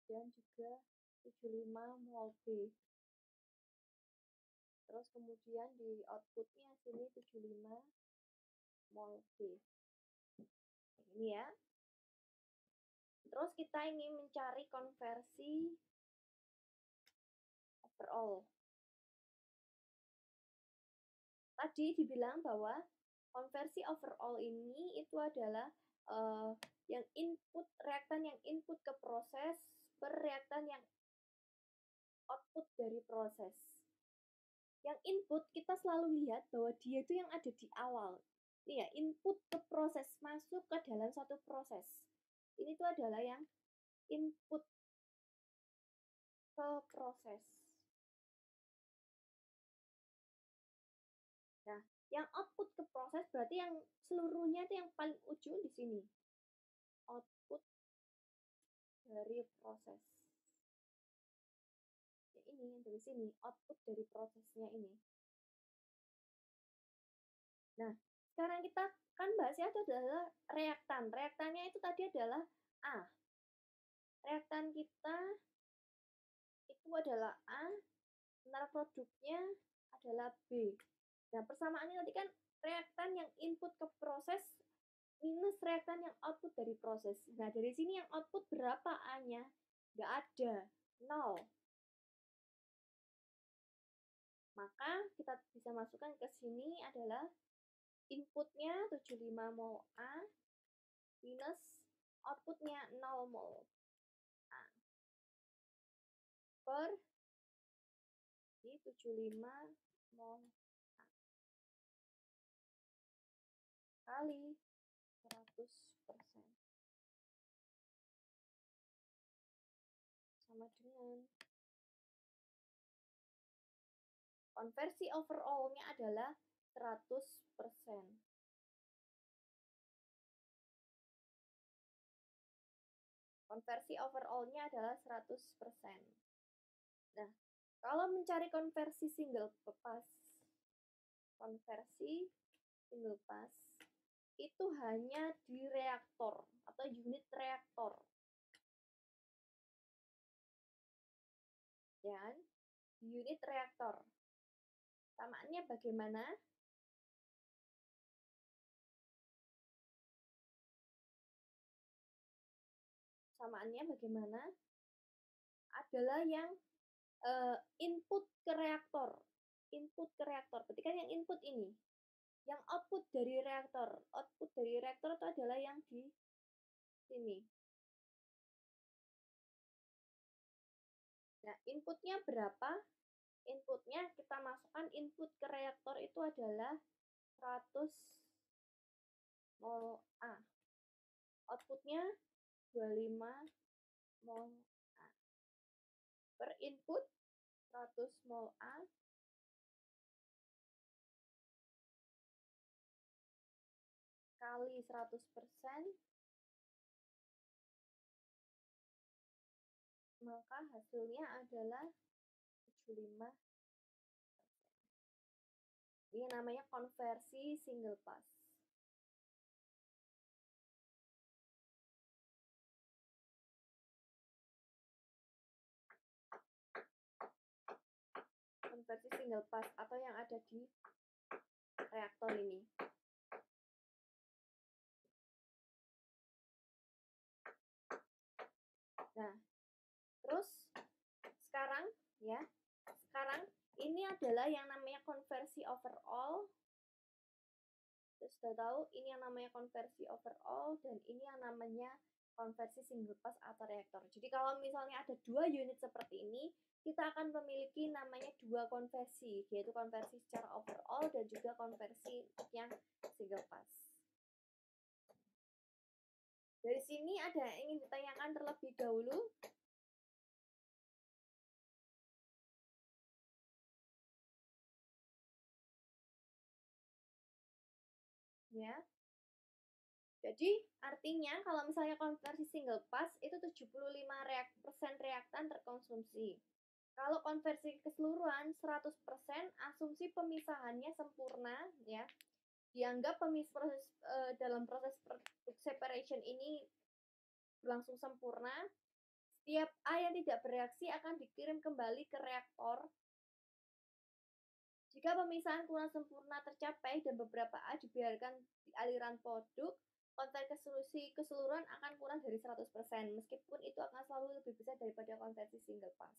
dan juga 75 mol B. Terus kemudian di outputnya sini 75 mol B. Ini ya. Terus kita ingin mencari konversi overall. Tadi dibilang bahwa konversi overall ini itu adalah yang input reaktan yang input ke proses per reaktan yang output dari proses. Yang input kita selalu lihat bahwa dia itu yang ada di awal. Ini ya, input ke proses, masuk ke dalam suatu proses. Ini tuh adalah yang input ke proses. Nah, yang output ke proses berarti yang seluruhnya itu yang paling ujung di sini. Output dari proses. Ya, ini yang dari sini, output dari prosesnya ini. Nah, sekarang kita kan bahasnya itu adalah reaktan. Reaktannya itu tadi adalah A. Reaktan kita itu adalah A, sementara produknya adalah B. Nah, persamaannya tadi kan reaktan yang input ke proses minus reaktan yang output dari proses. Nah, dari sini yang output berapa A-nya? Nggak ada, 0. Maka kita bisa masukkan ke sini adalah inputnya 75 mol A minus outputnya 0 mol A per Berarti 75 mol kali 100% sama dengan konversi overall-nya adalah 100%. Konversi overall-nya adalah 100%. Nah, kalau mencari konversi single pass itu hanya di reaktor atau unit reaktor. Dan di unit reaktor. Samaannya bagaimana? Samaannya bagaimana? Adalah yang input ke reaktor. Input ke reaktor. Berarti kan yang input ini. Yang output dari reaktor. Output dari reaktor itu adalah yang di sini. Nah, inputnya berapa? Inputnya kita masukkan input ke reaktor itu adalah 100 mol A. Outputnya 25 mol A. Per input 100 mol A kali 100%, maka hasilnya adalah 75%. Ini namanya konversi single pass. Konversi single pass atau yang ada di reaktor ini. Nah, terus sekarang ini adalah yang namanya konversi overall. Kita sudah tahu ini yang namanya konversi overall dan ini yang namanya konversi single pass atau reaktor. Jadi kalau misalnya ada dua unit seperti ini, kita akan memiliki namanya dua konversi, yaitu konversi secara overall dan juga konversi yang single pass. Dari sini ada yang ingin ditanyakan terlebih dahulu? Ya. Jadi artinya kalau misalnya konversi single pass itu 75% reaktan terkonsumsi. Kalau konversi keseluruhan 100%, asumsi pemisahannya sempurna ya. Dianggap dalam proses product separation ini berlangsung sempurna. Setiap A yang tidak bereaksi akan dikirim kembali ke reaktor. Jika pemisahan kurang sempurna tercapai dan beberapa A dibiarkan di aliran produk, konversi keseluruhan akan kurang dari 100%, meskipun itu akan selalu lebih besar daripada konversi single pass.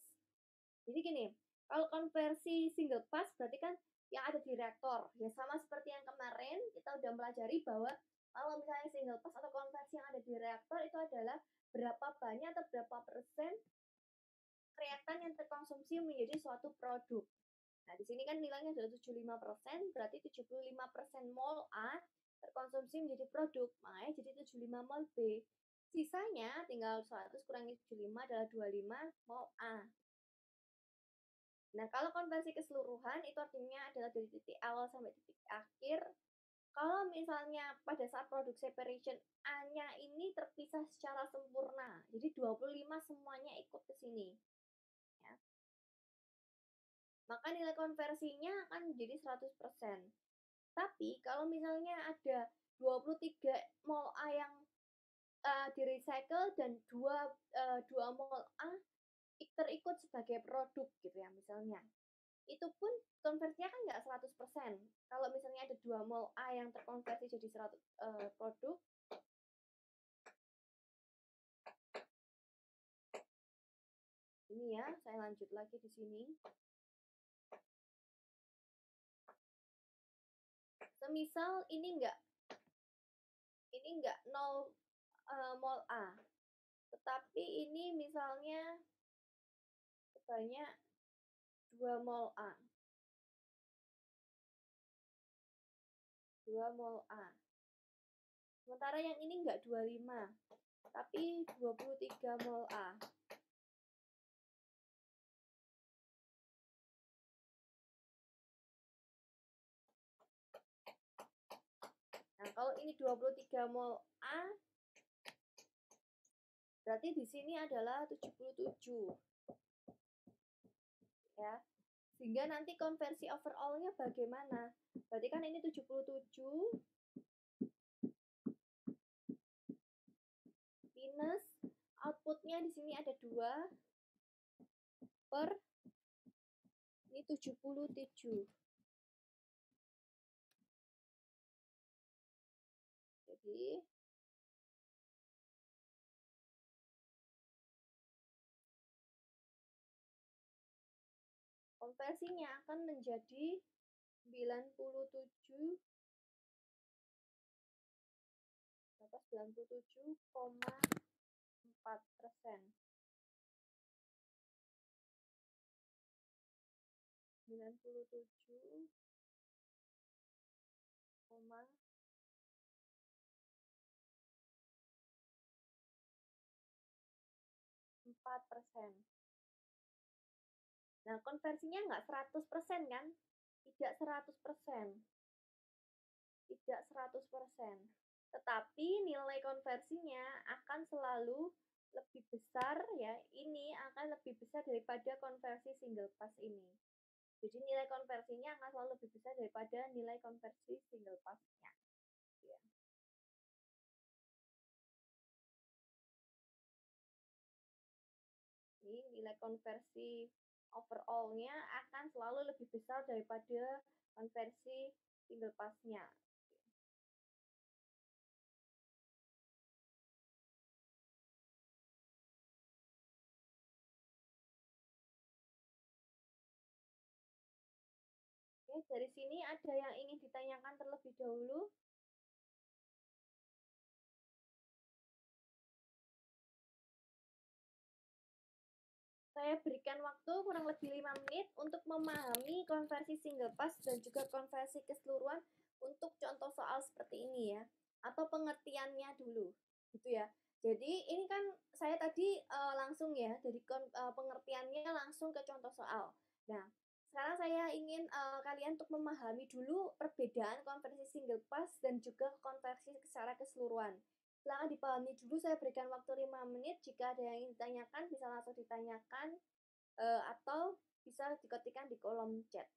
Jadi gini, kalau konversi single pass berarti kan yang ada di reaktor. Ya sama seperti yang kemarin kita udah pelajari bahwa kalau misalnya single pass atau konversi yang ada di reaktor itu adalah berapa banyak atau berapa persen reaktan yang terkonsumsi menjadi suatu produk. Nah, di sini kan nilainya sudah 75%, berarti 75% mol A terkonsumsi menjadi produk, makanya jadi 75 mol B. Sisanya tinggal 100 kurangi 75 adalah 25 mol A. Nah, kalau konversi keseluruhan itu artinya adalah dari titik awal sampai titik akhir. Kalau misalnya pada saat produk separation A-nya ini terpisah secara sempurna, jadi 25 semuanya ikut ke sini. Ya. Maka nilai konversinya akan menjadi 100%. Tapi kalau misalnya ada 23 mol A yang di recycle dan 2 mol A terikut sebagai produk gitu ya misalnya. Itu pun konversinya kan nggak 100%. Kalau misalnya ada 2 mol A yang terkonversi jadi 100 produk, ini ya, saya lanjut lagi di sini. Semisal ini enggak 0 mol A. Tetapi ini misalnya sebanyak 2 mol A, 2 mol A. Sementara yang ini enggak 25, tapi 23 mol A. Nah, kalau ini 23 mol A, berarti di sini adalah 77, ya. Sehingga nanti konversi overall-nya bagaimana? Berarti kan ini 77 minus outputnya di sini ada 2 per ini 77. Jadi konversinya akan menjadi 97 97,4%. 97,4%. Nah, konversinya nggak 100% kan? Tidak 100%. Tidak 100%. Tetapi nilai konversinya akan selalu lebih besar ya. Ini akan lebih besar daripada konversi single pass ini. Jadi nilai konversinya akan selalu lebih besar daripada nilai konversi single pass-nya. Ya. Ini nilai konversi overall-nya akan selalu lebih besar daripada konversi single pass-nya. Oke, dari sini ada yang ingin ditanyakan terlebih dahulu? Saya berikan waktu kurang lebih 5 menit untuk memahami konversi single pass dan juga konversi keseluruhan untuk contoh soal seperti ini ya, atau pengertiannya dulu, gitu ya. Jadi ini kan saya tadi langsung ya dari pengertiannya langsung ke contoh soal. Nah, sekarang saya ingin kalian untuk memahami dulu perbedaan konversi single pass dan juga konversi secara keseluruhan. Silakan dipahami dulu, saya berikan waktu 5 menit. Jika ada yang ingin ditanyakan, bisa langsung ditanyakan atau bisa diketikkan di kolom chat.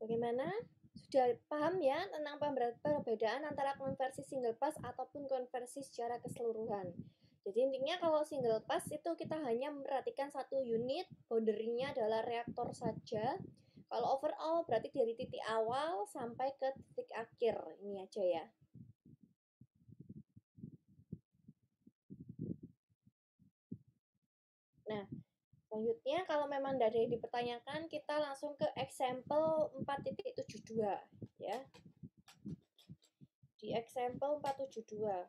Bagaimana? Sudah paham ya tentang perbedaan antara konversi single pass ataupun konversi secara keseluruhan. Jadi intinya kalau single pass itu kita hanya memperhatikan satu unit, boundary-nya adalah reaktor saja. Kalau overall berarti dari titik awal sampai ke titik akhir. Ini aja ya. Nah, selanjutnya kalau memang tidak ada yang dipertanyakan, kita langsung ke example 4.72 ya. Di example 472.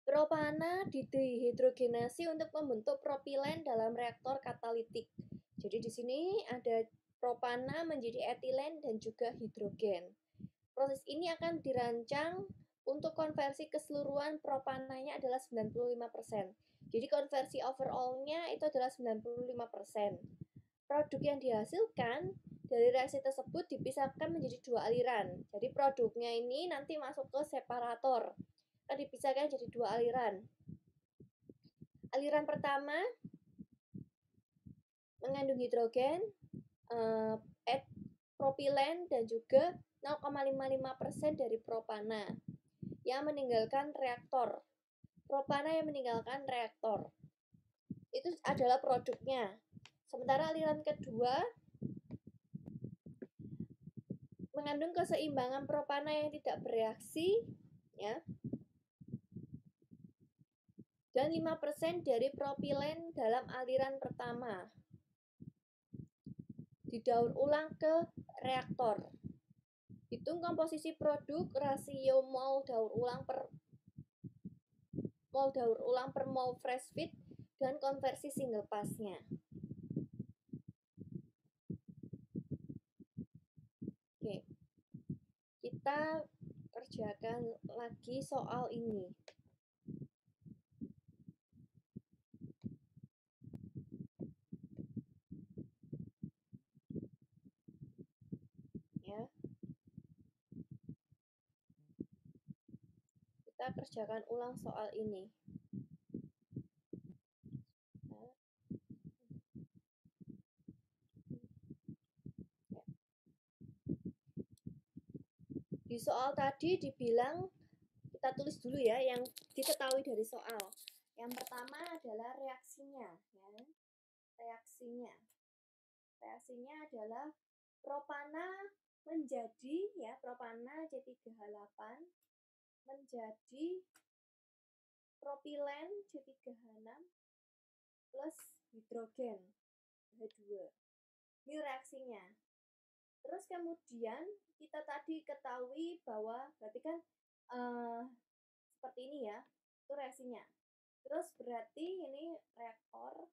Propana didehidrogenasi untuk membentuk propilen dalam reaktor katalitik. Jadi di sini ada propana menjadi etilen dan juga hidrogen. Proses ini akan dirancang untuk konversi keseluruhan propananya adalah 95%. Jadi konversi overall-nya itu adalah 95%. Produk yang dihasilkan dari reaksi tersebut dipisahkan menjadi dua aliran. Jadi produknya ini nanti masuk ke separator. Dipisahkan jadi dua aliran. Aliran pertama mengandung hidrogen, propilen dan juga 0,55% dari propana yang meninggalkan reaktor. Propana yang meninggalkan reaktor. Itu adalah produknya. Sementara aliran kedua mengandung keseimbangan propana yang tidak bereaksi ya. Dan 5% dari propilen dalam aliran pertama. Didaur ulang ke reaktor. Hitung komposisi produk, rasio mol daur ulang per mol fresh feed dan konversi single pass-nya. Oke. Kita kerjakan lagi soal ini. Ya. Kita kerjakan ulang soal ini. Di soal tadi dibilang, kita tulis dulu ya yang diketahui dari soal. Yang pertama adalah reaksinya. Ya. Reaksinya adalah propana menjadi ya propana C3H8 menjadi propilen C3H6 plus hidrogen H2. Ini reaksinya. Terus kemudian kita tadi ketahui bahwa berarti kan seperti ini ya, itu reaksinya. Terus berarti ini reaktor,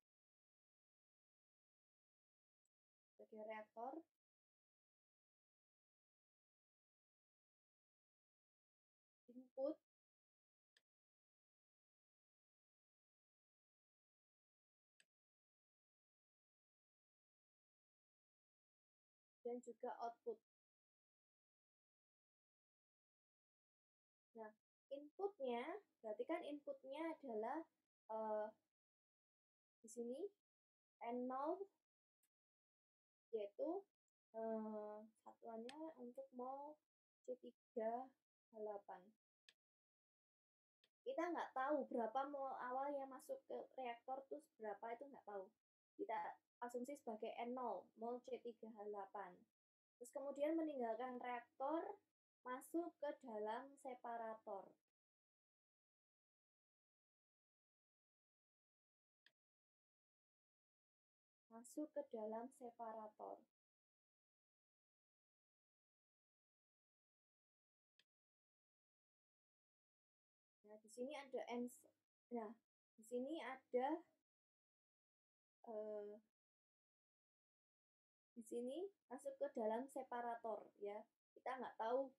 sebagai reaktor, input dan juga output. Nah, inputnya, berarti kan inputnya adalah di sini N0 yaitu satuannya untuk mol C3H8. Kita nggak tahu berapa mol awal yang masuk ke reaktor terus berapa itu nggak tahu. Kita asumsi sebagai N0 mol C3H8. Terus kemudian meninggalkan reaktor masuk ke dalam separator. Masuk ke dalam separator. Nah, di sini ada nah, di sini ada di sini masuk ke dalam separator ya. Kita nggak tahu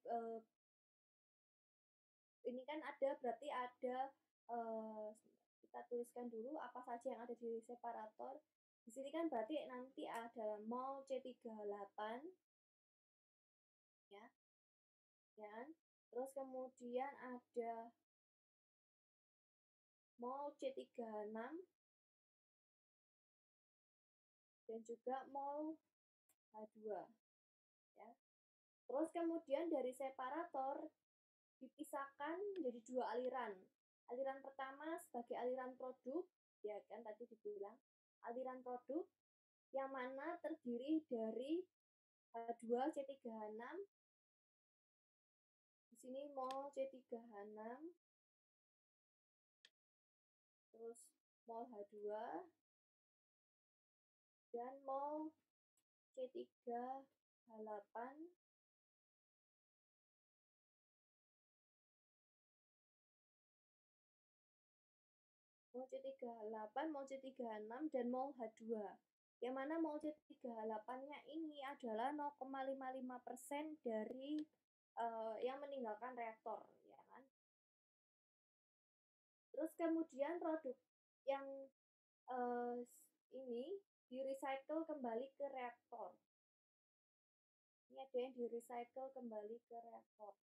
ini kan ada berarti ada kita tuliskan dulu apa saja yang ada di separator. Di sini kan berarti nanti ada mol C3H8 ya. Dan terus kemudian ada mol C3H6 dan juga mol H2 ya. Terus kemudian dari separator dipisahkan menjadi dua aliran. Aliran pertama sebagai aliran produk, ya kan tadi dibilang aliran produk yang mana terdiri dari H2C3H6. Di sini mol C3H6, terus mol H2 dan mol C3H8 mol C3H8, mol C3H6 dan mol H2. Yang mana mol C3H8-nya ini adalah 0,55% dari yang meninggalkan reaktor, ya kan? Terus kemudian produk yang ini di-recycle kembali ke reaktor. Ini ada yang di-recycle kembali ke reaktor.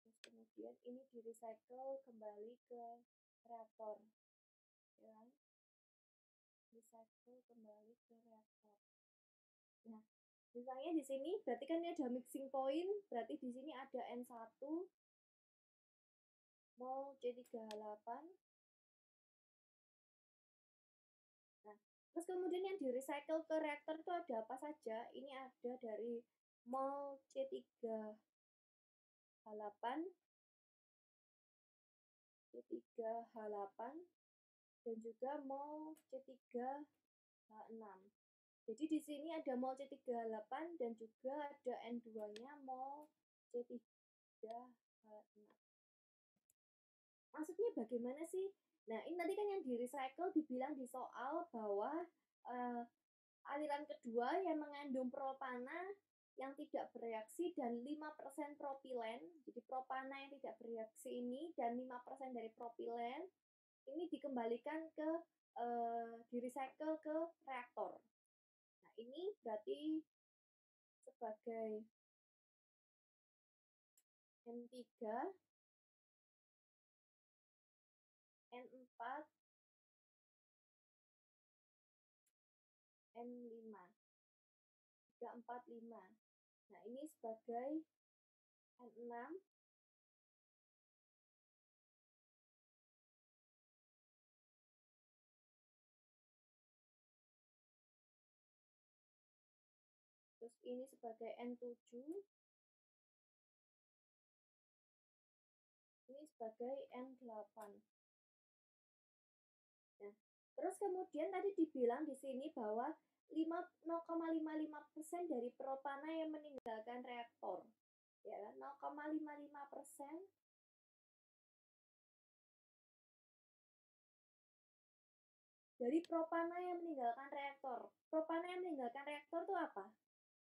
Terus kemudian ini di-recycle kembali ke reaktor. Ya. Recycle kembali ke reaktor. Nah, misalnya di sini berarti kan ini ada mixing point, berarti di sini ada N1 mol C3H8. Nah, terus kemudian yang di-recycle ke reaktor itu ada apa saja? Ini ada dari mol C3H8, C3H8 dan juga mol C3H6. Jadi di sini ada mol C3H8 dan juga ada N2-nya mol C3H6. Maksudnya bagaimana sih? Nah, ini tadi kan yang di-recycle dibilang di soal bahwa aliran kedua yang mengandung propana yang tidak bereaksi dan 5% propilen. Jadi propana yang tidak bereaksi ini dan 5% dari propilen ini dikembalikan ke di-recycle ke reaktor. Nah, ini berarti sebagai N3, N4, N5. 3, 4, 5. Nah, ini sebagai N6, terus ini sebagai N7, ini sebagai N8. Nah, terus kemudian tadi dibilang di sini bahwa 0,55% dari propana yang meninggalkan reaktor. Ya, 0,55% dari propana yang meninggalkan reaktor. Propana yang meninggalkan reaktor itu apa?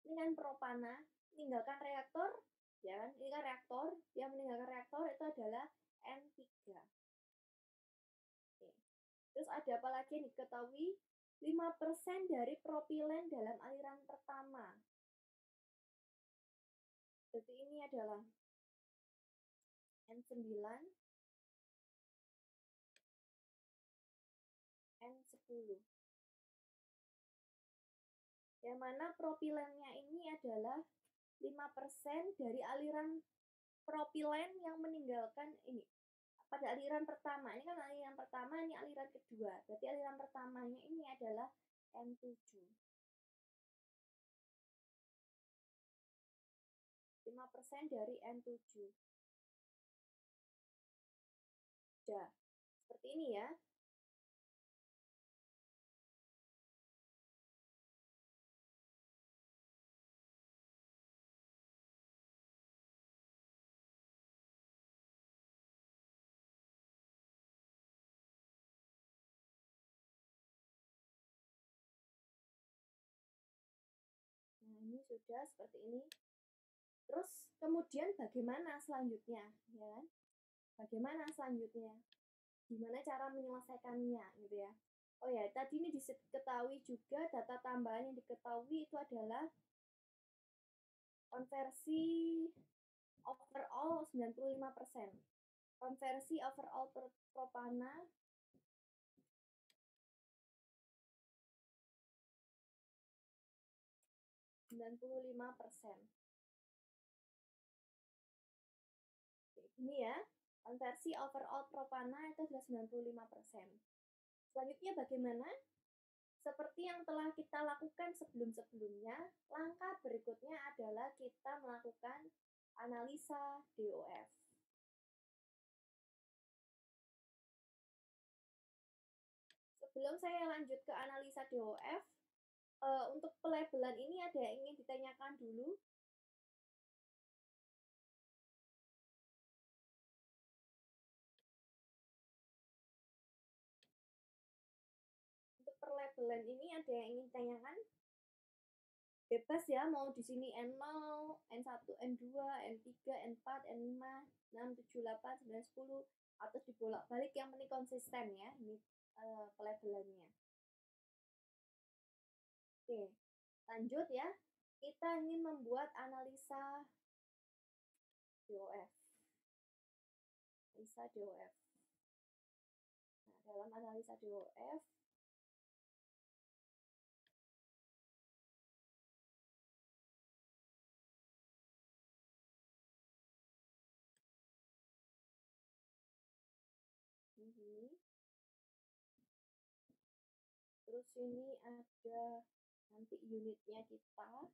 Ini kan propana meninggalkan reaktor, ya kan? Ini kan reaktor, yang meninggalkan reaktor itu adalah N3. Oke. Terus ada apa lagi yang diketahui? 5% dari propilen dalam aliran pertama. Jadi ini adalah N9, N10. Yang mana propilennya ini adalah 5% dari aliran propilen yang meninggalkan ini. Pada aliran pertama, ini kan aliran pertama, ini aliran kedua. Berarti aliran pertamanya ini adalah N7. 5% dari N7. Sudah. Seperti ini ya. Nah, ini sudah seperti ini. Terus kemudian bagaimana selanjutnya, ya kan? Bagaimana selanjutnya? Gimana cara menyelesaikannya, gitu ya? Oh ya, tadi ini diketahui juga data tambahan yang diketahui itu adalah konversi overall 95%. Konversi overall propana %95. Ini ya, konversi overall propana itu adalah 95%. Selanjutnya bagaimana? Seperti yang telah kita lakukan sebelum-sebelumnya, langkah berikutnya adalah kita melakukan analisa DOF. Sebelum saya lanjut ke analisa DOF, untuk pelabelan ini ada yang ingin ditanyakan dulu? Untuk pelabelan ini ada yang ingin ditanyakan? Bebas ya, mau di sini N0, N1, N2, N3, N4, N5, 6, 7, 8, 9, 10, atau dibolak-balik, yang penting konsisten ya, ini pelabelannya. Oke, lanjut ya. Kita ingin membuat analisa DOF. Analisa DOF. Nah, dalam analisa DOF, ini. Terus ini ada nanti unitnya kita.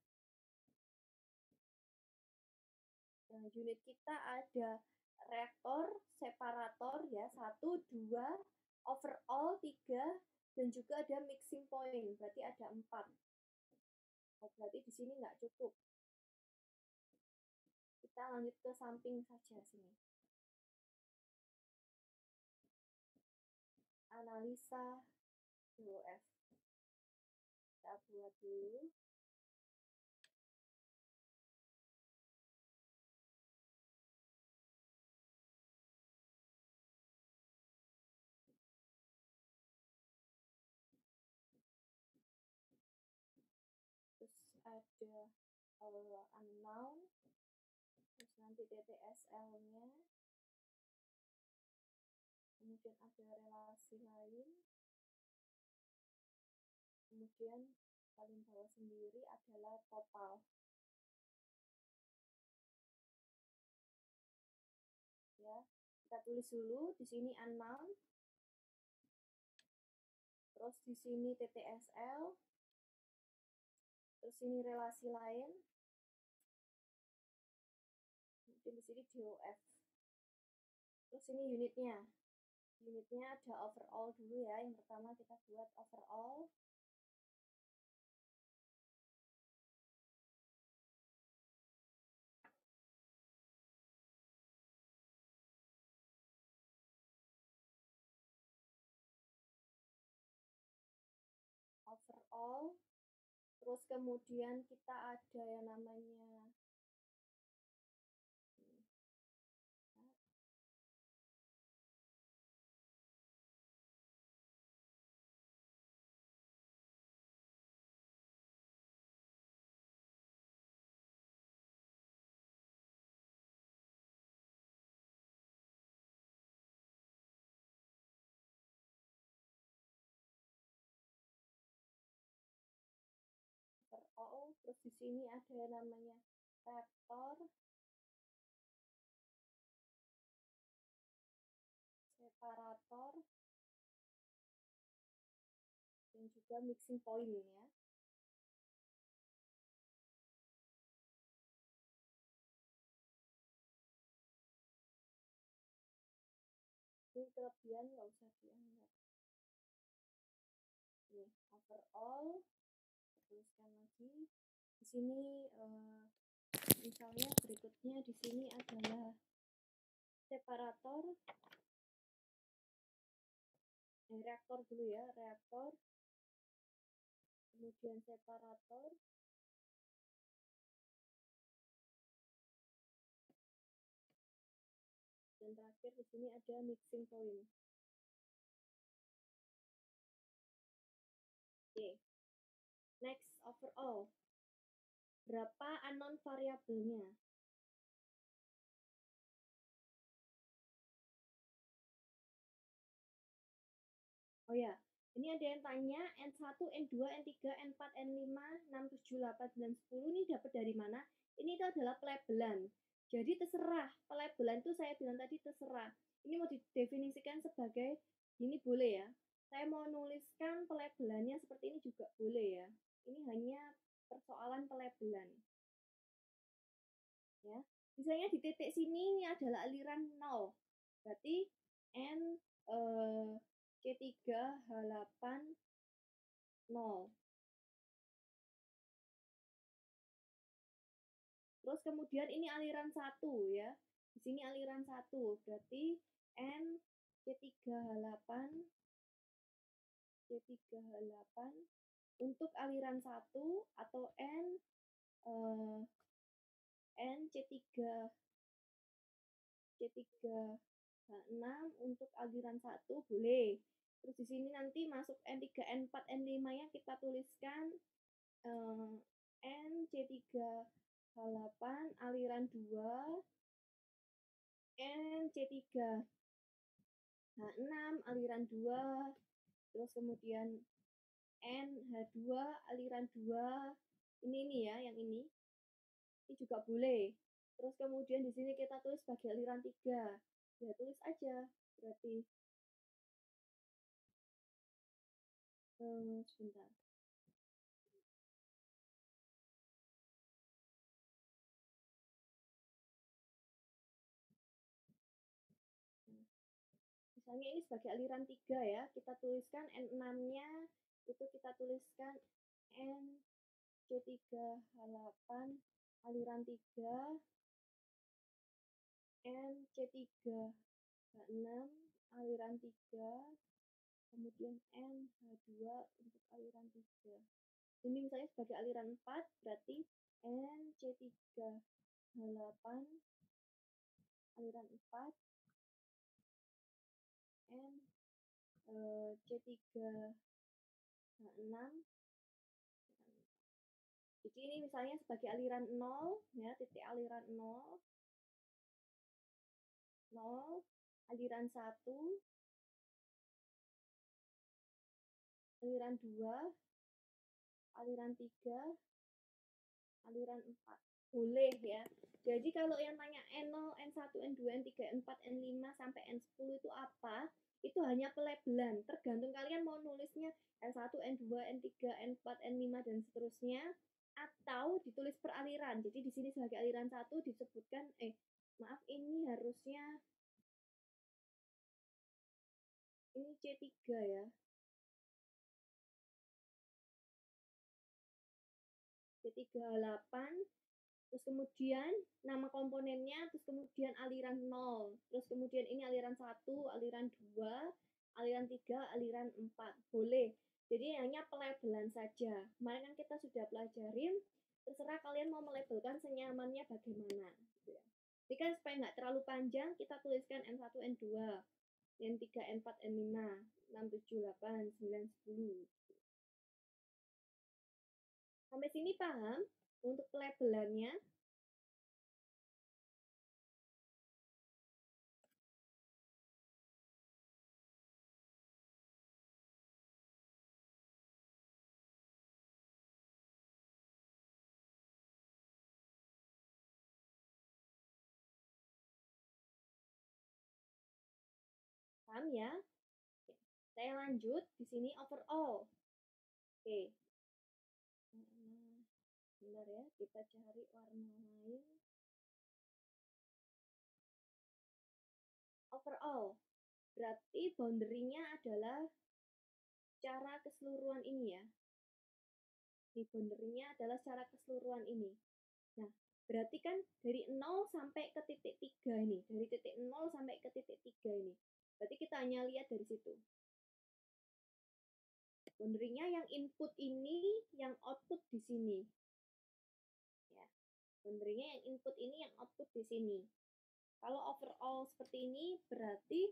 Nah, unit kita ada reaktor, separator ya, 1, 2, overall 3, dan juga ada mixing point, berarti ada 4. Oh, berarti di sini nggak cukup. Kita lanjut ke samping saja sini. Analisa DOF. Kita buat dulu. Terus ada unknown, terus nanti TTSL-nya, kemudian ada relasi lain, kemudian paling bawah sendiri adalah total. Ya, kita tulis dulu di sini unknown, terus di sini TTSL, terus ini relasi lain, kemudian di sini DOF. Terus ini unitnya. Unitnya ada overall dulu ya. Yang pertama kita buat overall. Overall. Terus kemudian kita ada yang namanya overall. Terus di sini ada yang namanya reaktor, separator, dan juga mixing point ya. Ini kelebihan nggak usah dianggap. Ini overall. Teruskan lagi. Di sini misalnya berikutnya di sini adalah separator. Reaktor dulu ya, reaktor. Kemudian separator. Dan terakhir di sini ada mixing point. Oke. Next, overall. Berapa unknown variabelnya? Oh ya, ini ada yang tanya N1, N2, N3, N4, N5, 6, 7, 8, 9, 10 ini dapat dari mana? Ini itu adalah pelabelan. Jadi terserah, pelabelan itu saya bilang tadi terserah. Ini mau didefinisikan sebagai ini boleh ya. Saya mau nuliskan pelabelannya seperti ini juga boleh ya. Ini hanya persoalan pelabelan. Ya. Misalnya di titik sini ini adalah aliran 0. Berarti N C3 H8 0. Terus kemudian ini aliran 1 ya. Di sini aliran 1, berarti N C3H8 C3H8 untuk aliran 1 atau N C3 C3H6 untuk aliran 1 boleh. Terus di sini nanti masuk N3, N4, N5-nya kita tuliskan N C3H8 aliran 2, N C3H6 aliran 2, terus kemudian NH2 aliran 2. Ini ya, yang ini. Ini juga boleh. Terus kemudian di sini kita tulis sebagai aliran 3. Ya, tulis aja. Berarti sebentar. Misalnya ini sebagai aliran 3 ya. Kita tuliskan N6-nya itu kita tuliskan N C3H8 aliran 3, N C3H6 aliran 3, kemudian NH2 untuk aliran 3. Ini misalnya sebagai aliran 4, berarti N C3H8 aliran 4, N C3H6. Jadi ini misalnya sebagai aliran 0 ya, titik aliran 0, 0, aliran 1, aliran 2, aliran 3, aliran 4. Boleh ya. Jadi kalau yang tanya N0, N1, N2, N3, N4, N5 sampai N10 itu apa? Itu hanya pelabelan. Tergantung kalian mau nulisnya N1, N2, N3, N4, N5 dan seterusnya atau ditulis per aliran. Jadi di sini sebagai aliran 1 disebutkan maaf ini harusnya ini C3 ya. C3H8, terus kemudian nama komponennya, terus kemudian aliran 0, terus kemudian ini aliran 1, aliran 2, aliran 3, aliran 4. Boleh. Jadi hanya pelabelan saja. Kemarin kan kita sudah pelajarin, terserah kalian mau melabelkan senyamannya bagaimana. Gitu ya. Jadi kan supaya nggak terlalu panjang, kita tuliskan N1, N2, N3, N4, N5, 6, 7, 8, 9, 10. Sampai sini paham untuk pelabelannya? Paham ya? Oke. Saya lanjut di sini overall. Oke. Bentar ya, kita cari warna lain. Overall. Berarti boundary-nya adalah secara keseluruhan ini ya. Di boundary-nya adalah secara keseluruhan ini. Nah, berarti kan dari 0 sampai ke titik 3 ini. Dari titik 0 sampai ke titik 3 ini. Berarti kita hanya lihat dari situ. Boundary-nya yang input ini, yang output di sini. Ya. Boundary-nya yang input ini, yang output di sini. Kalau overall seperti ini, berarti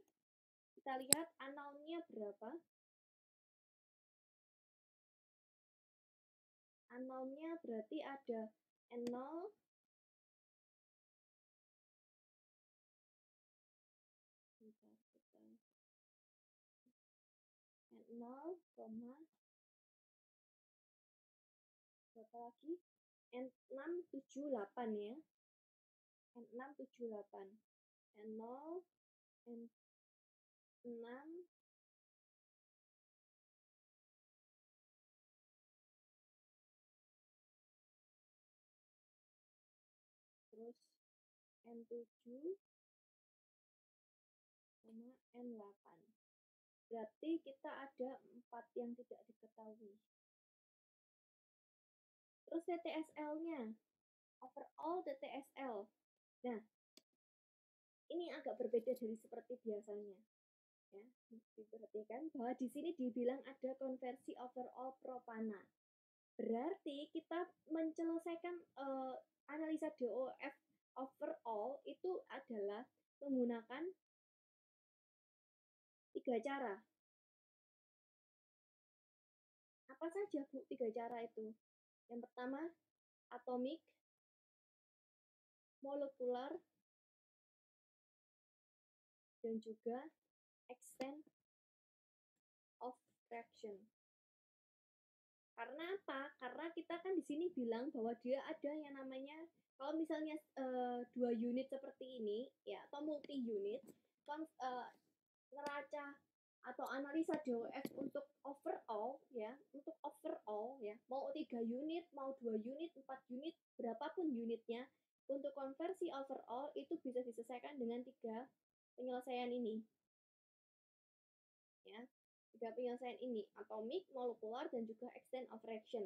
kita lihat analnya berapa. Analnya berarti ada N0, N0, berapa lagi? N678 ya. N678. N0, N6, terus N7, sama N8. Berarti kita ada 4 yang tidak diketahui. Terus TTSL-nya, overall TTSL. Nah, ini agak berbeda dari seperti biasanya. Ya, diperhatikan bahwa di sini dibilang ada konversi overall propana. Berarti kita menyelesaikan analisa DOF overall itu adalah menggunakan 3 cara. Apa saja Bu 3 cara itu? Yang pertama, atomic, molekular, dan juga extent of fraction. Karena apa? Karena kita kan di sini bilang bahwa dia ada yang namanya, kalau misalnya 2 unit seperti ini ya, atau multi unit, neraca atau analisa DOF untuk overall ya, mau 3 unit, mau 2 unit, 4 unit, berapapun unitnya, untuk konversi overall itu bisa diselesaikan dengan 3 penyelesaian ini. Ya. 3 penyelesaian ini, atomic, molekular, dan juga extent of reaction.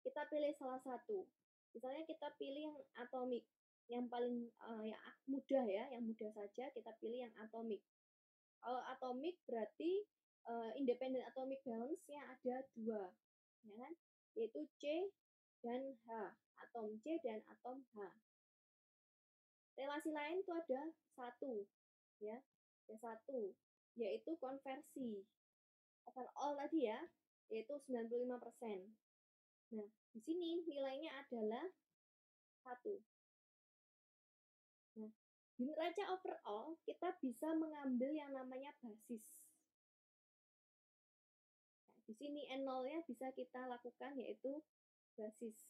Kita pilih salah satu. Misalnya kita pilih yang atomic, yang paling yang mudah ya, yang mudah saja kita pilih yang atomic. Kalau atomic berarti independent atomic balance-nya ada 2, ya kan? Yaitu C dan H, atom C dan atom H. Relasi lain itu ada 1, ya, ada 1, yaitu konversi overall tadi ya, yaitu 95%. Nah, di sini nilainya adalah 1. Nah, di neraca overall kita bisa mengambil yang namanya basis. Nah, di sini N0-nya bisa kita lakukan yaitu basis.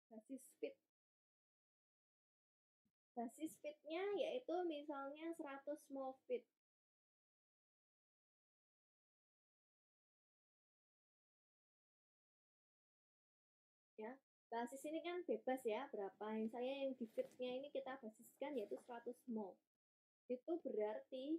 Basis fit. Basis fitnya yaitu misalnya 100 mol fit. Ya, basis ini kan bebas ya, berapa. Misalnya yang di fitnya ini kita basiskan yaitu 100 mol. Itu berarti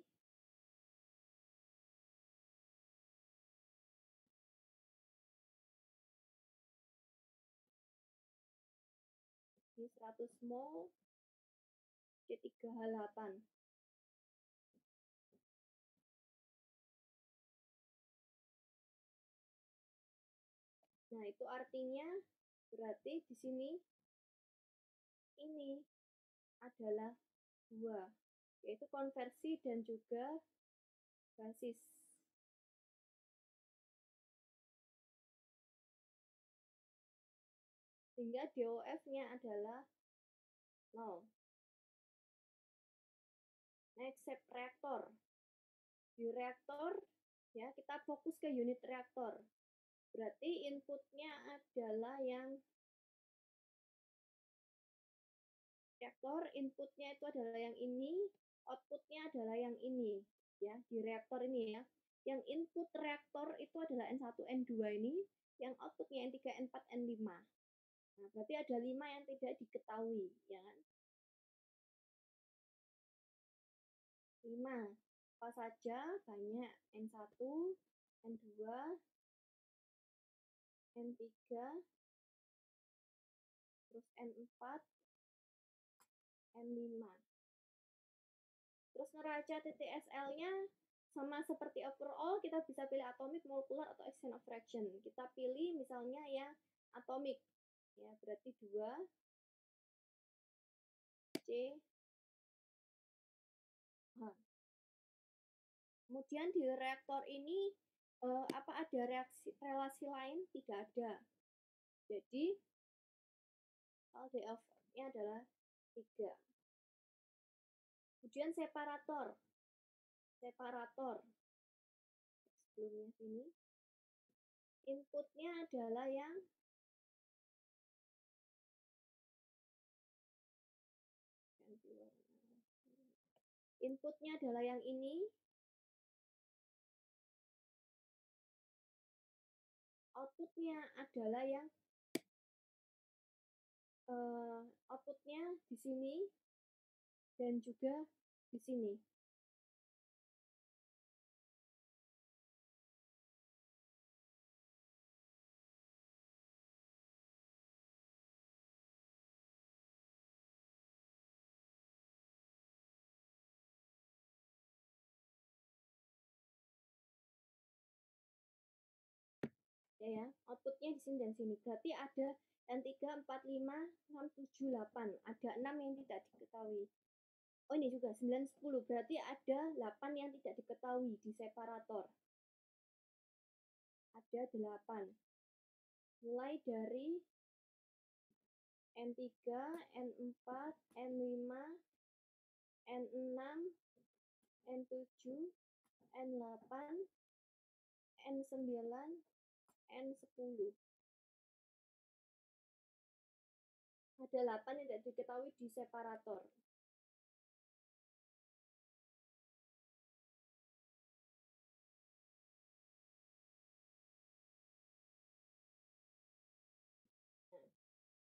di 100 mol C3H8. Nah, itu artinya berarti di sini ini adalah 2, yaitu konversi dan juga basis. Sehingga DOF-nya adalah 0. Next step reaktor. Di reaktor ya, kita fokus ke unit reaktor. Berarti inputnya adalah yang reaktor, inputnya itu adalah yang ini, outputnya adalah yang ini ya, di reaktor ini ya. Yang input reaktor itu adalah N1, N2 ini, yang outputnya N3, N4, N5. Nah, berarti ada 5 yang tidak diketahui, ya kan? 5. Apa saja? Banyak. N1, N2, N3, terus N4, N5. Terus neraca TTSL-nya sama seperti overall, kita bisa pilih atomic, molekular, atau extent of fraction. Kita pilih misalnya yang atomic. Ya, berarti 2 C H. Kemudian di reaktor ini apa ada relasi lain? Tidak ada. Jadi LDF-nya adalah 3. Kemudian separator. Separator. sebelumnya sini. Inputnya adalah yang inputnya adalah yang ini. Outputnya adalah yang outputnya di sini dan juga di sini. Ya, outputnya di sini dan sini. Berarti ada N3, 4, 5, 6, 7, 8. Ada 6 yang tidak diketahui. Oh ini juga 9, 10. Berarti ada 8 yang tidak diketahui di separator. Ada 8. Mulai dari N3, N4, N5, N6, N7, N8, N9, N10. Ada 8 yang tidak diketahui di separator. Nah,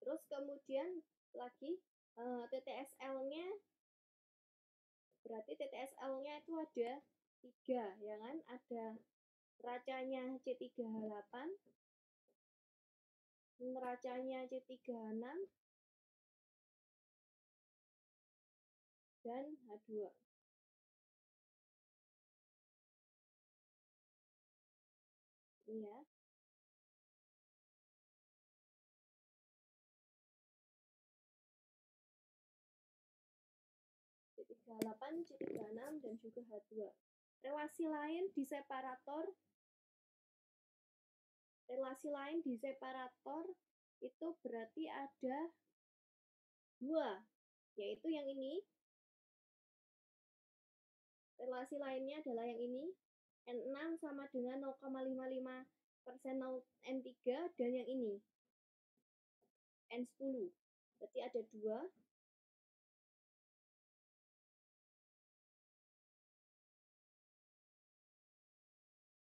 terus kemudian lagi TTSL-nya, berarti TTSL-nya itu ada 3, ya kan? Ada neracanya C3H8, neracanya C3H6, dan H2. Ini ya. C3H8, C3H6, dan juga H2. Relasi lain di separator itu berarti ada 2, yaitu yang ini. Relasi lainnya adalah yang ini. N6 sama dengan 0,55% N3 dan yang ini N10. Berarti ada 2.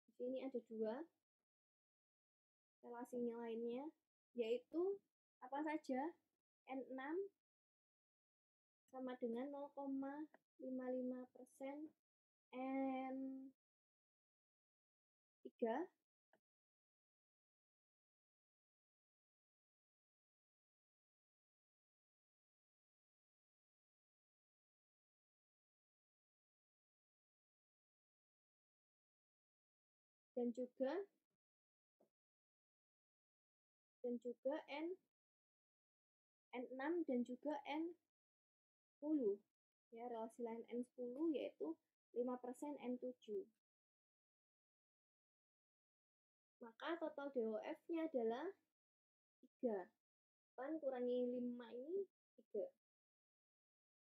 Di sini ada 2 relasinya lainnya, yaitu apa saja? N6 sama dengan 0,55% N3 dan juga N6 dan juga N10. Ya, relasi lain N10 yaitu 5% N7. Maka total DOF-nya adalah 3. 8 kurangi 5 ini 3.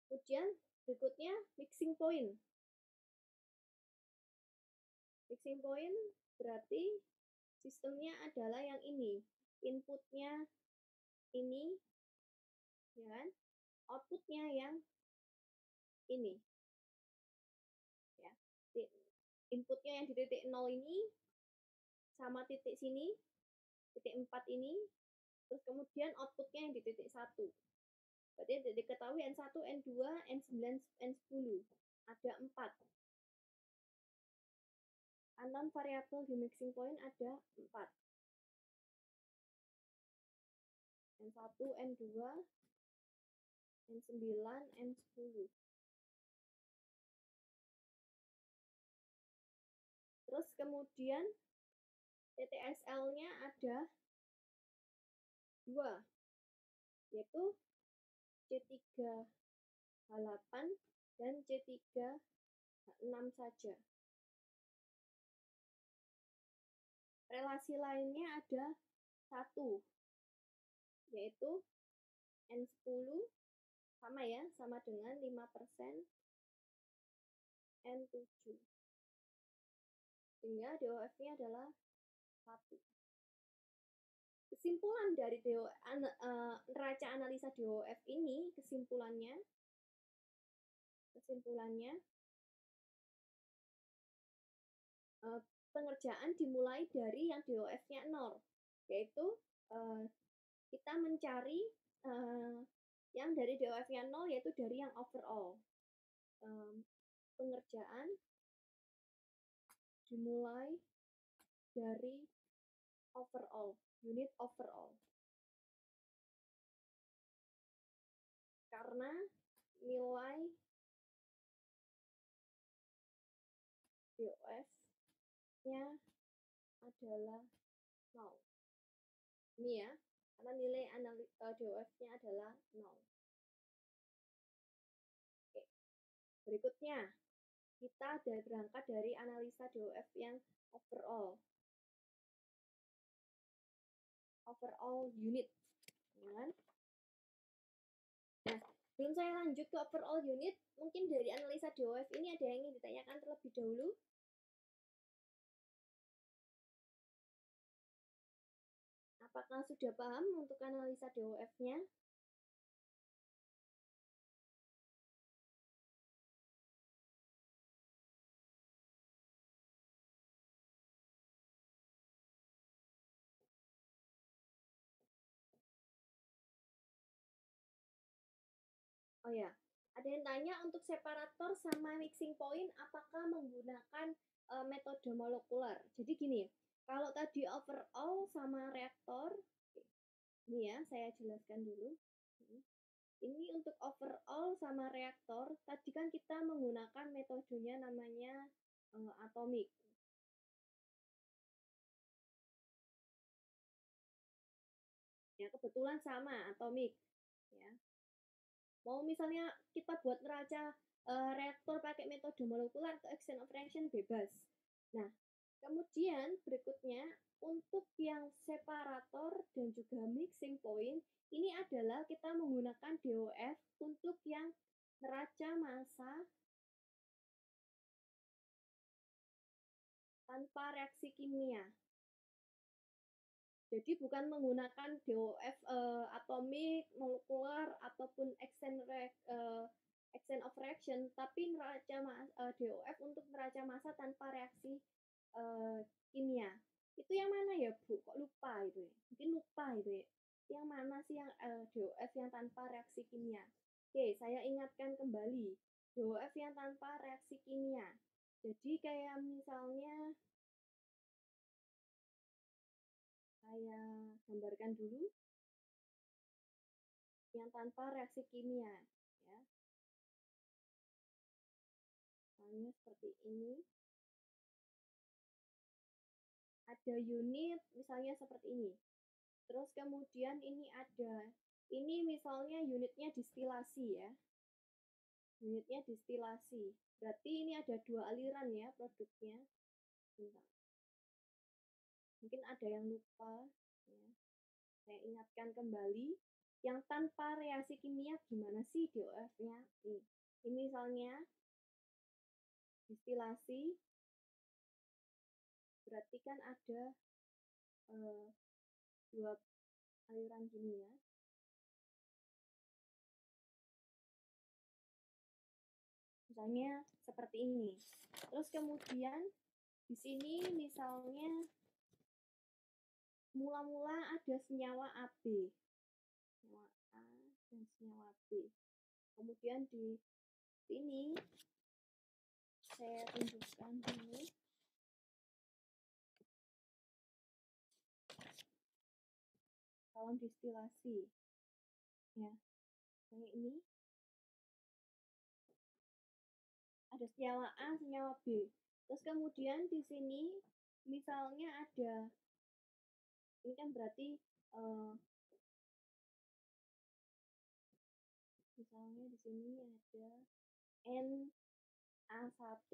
Kemudian berikutnya mixing point. Mixing point berarti sistemnya adalah yang ini. Inputnya ini, ya kan? Outputnya yang ini. Ya. Inputnya yang di titik 0 ini sama titik sini, titik 4 ini, terus kemudian outputnya yang di titik 1. Berarti yang diketahui N1, N2, N9, N10. Ada 4. Unknown variabel di mixing point ada 4. N1, N2, N9, N10. Terus kemudian TTSL-nya ada 2, yaitu C3H8 dan C3H6 saja. Relasi lainnya ada 1, yaitu N10 sama ya, sama dengan 5% N7. sehingga DOF-nya adalah 1. Kesimpulan dari neraca analisa DOF ini, kesimpulannya pengerjaan dimulai dari yang DOF-nya 0, yaitu kita mencari yang dari DOF-nya 0, yaitu dari yang overall. Pengerjaan dimulai dari overall, unit overall. Karena nilai DOF-nya adalah 0. Ini ya, karena nilai DOF-nya adalah 0. Oke. Berikutnya, kita berangkat dari analisa DOF yang overall unit. Nah, sebelum saya lanjut ke overall unit, mungkin dari analisa DOF ini ada yang ingin ditanyakan terlebih dahulu? Apakah sudah paham untuk analisa DOF-nya? Oh ya, ada yang tanya untuk separator sama mixing point apakah menggunakan metode molekuler. Jadi gini, kalau tadi overall sama reaktor, ini ya saya jelaskan dulu. Ini untuk overall sama reaktor, tadi kan kita menggunakan metodenya namanya atomik. Ya, kebetulan sama atomik. Ya. Mau misalnya kita buat neraca reaktor pakai metode molekuler atau exchange of reaction bebas. Nah, kemudian berikutnya untuk yang separator dan juga mixing point ini adalah kita menggunakan DOF untuk yang neraca massa tanpa reaksi kimia. Jadi bukan menggunakan DOF atomik, molekuler ataupun exchange of reaction, tapi neraca DOF untuk neraca massa tanpa reaksi kimia. Itu yang mana ya Bu? Kok lupa itu ya? Mungkin lupa itu ya. Yang mana sih yang DOF yang tanpa reaksi kimia? Oke, saya ingatkan kembali. DOF yang tanpa reaksi kimia. Jadi kayak misalnya saya gambarkan dulu yang tanpa reaksi kimia ya. Misalnya seperti ini. Ada unit misalnya seperti ini. Terus kemudian ini misalnya unitnya distilasi ya. Unitnya distilasi. Berarti ini ada 2 aliran ya produknya. Mungkin ada yang lupa ya. Saya ingatkan kembali, yang tanpa reaksi kimia gimana sih DOF-nya? Ini misalnya distilasi, berarti kan ada 2 aliran gini ya. Misalnya seperti ini. Terus kemudian di sini misalnya mula-mula ada senyawa AB. Senyawa A dan senyawa B. Kemudian di sini saya tunjukkan dulu. Kalau distilasi. Ya. Kayak ini. Ada senyawa A, senyawa B. Terus kemudian di sini misalnya ada, ini kan berarti misalnya di sini ada Na1,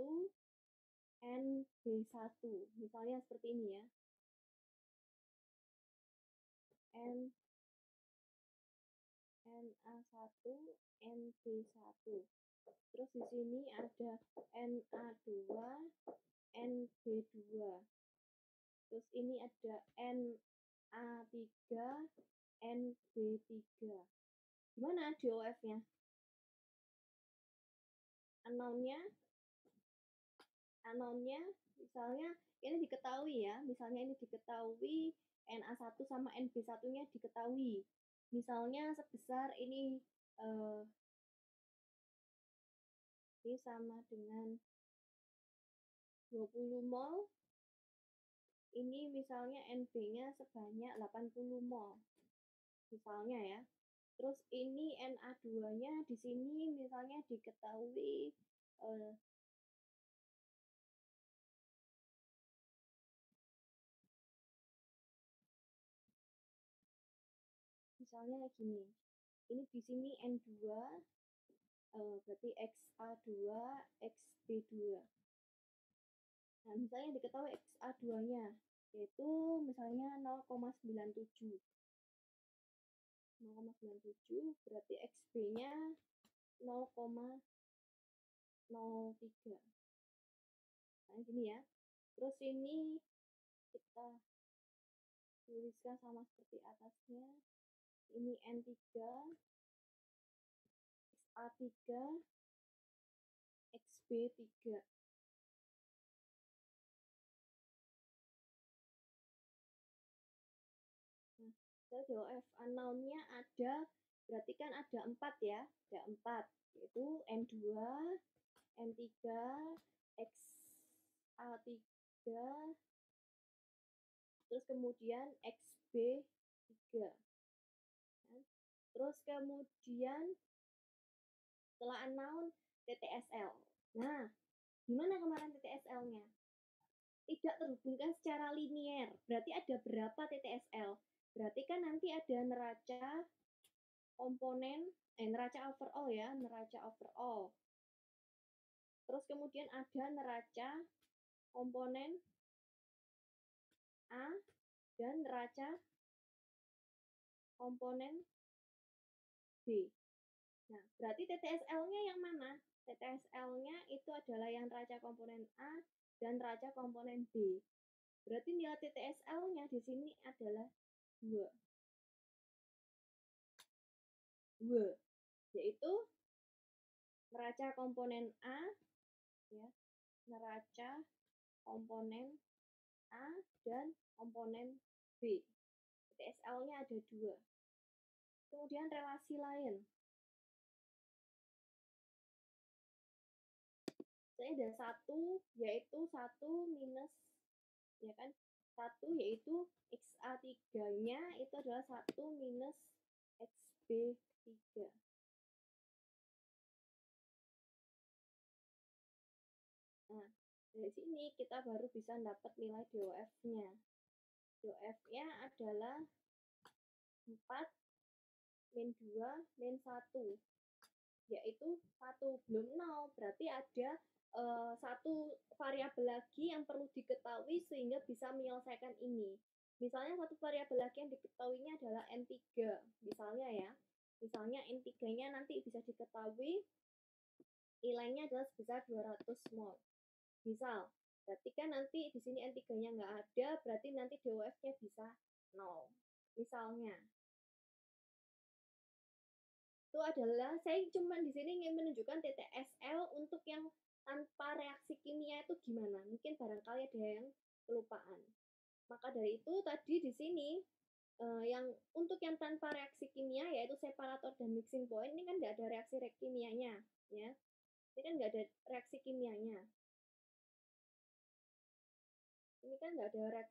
NB1. Misalnya seperti ini ya. Na1, NB1. Terus di sini ada Na2, NB2. Terus ini ada Na3, NB3. Gimana DOF-nya? Unknown-nya misalnya ini diketahui ya, misalnya ini diketahui Na1 sama NB1-nya diketahui. Misalnya sebesar ini sama dengan 20 mol. Ini misalnya NB-nya sebanyak 80 mol. Misalnya ya. Terus ini Na2-nya di sini misalnya diketahui misalnya gini. Ini di sini N2 berarti XA2, XB2. Nah, misalnya diketahui XA2-nya yaitu misalnya 0,97. 0,97 berarti XB-nya 0,03. Nah, gini ya. Terus ini kita tuliskan sama seperti atasnya. Ini N3, XA3, XB3. Nah, DOF unknown-nya ada, berarti kan ada 4 ya. Ada 4, yaitu N2, N3, XA3, terus kemudian XB3. Terus kemudian setelah unknown TTSL. Nah, gimana kemarin TTSL-nya? Tidak terhubungkan secara linier. Berarti ada berapa TTSL? Berarti kan nanti ada neraca komponen, neraca overall ya, neraca overall. Terus kemudian ada neraca komponen A dan neraca komponen B. Nah, berarti TTSL-nya yang mana? TTSL-nya itu adalah yang neraca komponen A dan neraca komponen B. Berarti nilai TTSL-nya di sini adalah 2. 2, yaitu neraca komponen A, ya, neraca komponen A dan komponen B. TTSL-nya ada 2. Kemudian relasi lain. Saya ada 1, yaitu 1 minus, ya kan, 1 yaitu XA3-nya itu adalah 1 minus XB3. Nah, dari sini kita baru bisa dapat nilai DOF-nya. DOF-nya adalah 4 min 2 min 1, yaitu 1 belum 0, berarti ada satu variabel lagi yang perlu diketahui sehingga bisa menyelesaikan ini. Misalnya satu variabel lagi yang diketahuinya adalah N3, misalnya ya. Misalnya N3-nya nanti bisa diketahui nilainya adalah sebesar 200 mol. Misal, berarti kan nanti di sini N3-nya nggak ada, berarti nanti DOF-nya bisa 0. Misalnya. Itu adalah, saya cuma di sini ingin menunjukkan TTSL untuk yang tanpa reaksi kimia itu gimana. Mungkin barangkali ada yang kelupaan. Maka dari itu tadi di sini yang untuk yang tanpa reaksi kimia yaitu separator dan mixing point ini kan nggak ada reaksi kimianya, ya. Ini kan nggak ada reaksi kimianya. Ini kan nggak ada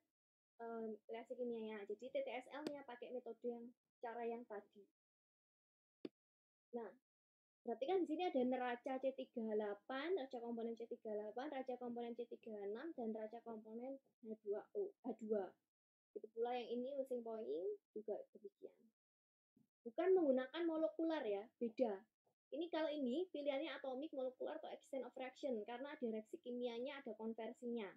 reaksi kimianya. Jadi TTSL-nya pakai metode yang cara yang tadi. Nah, berarti kan di sini ada neraca C38, neraca komponen C38, neraca komponen C36, dan neraca komponen H2. Itu pula yang ini mixing point juga demikian. Bukan menggunakan molekular ya, beda. Ini kalau ini pilihannya atomik, molekular, atau exchange of reaction karena ada reaksi kimianya, ada konversinya.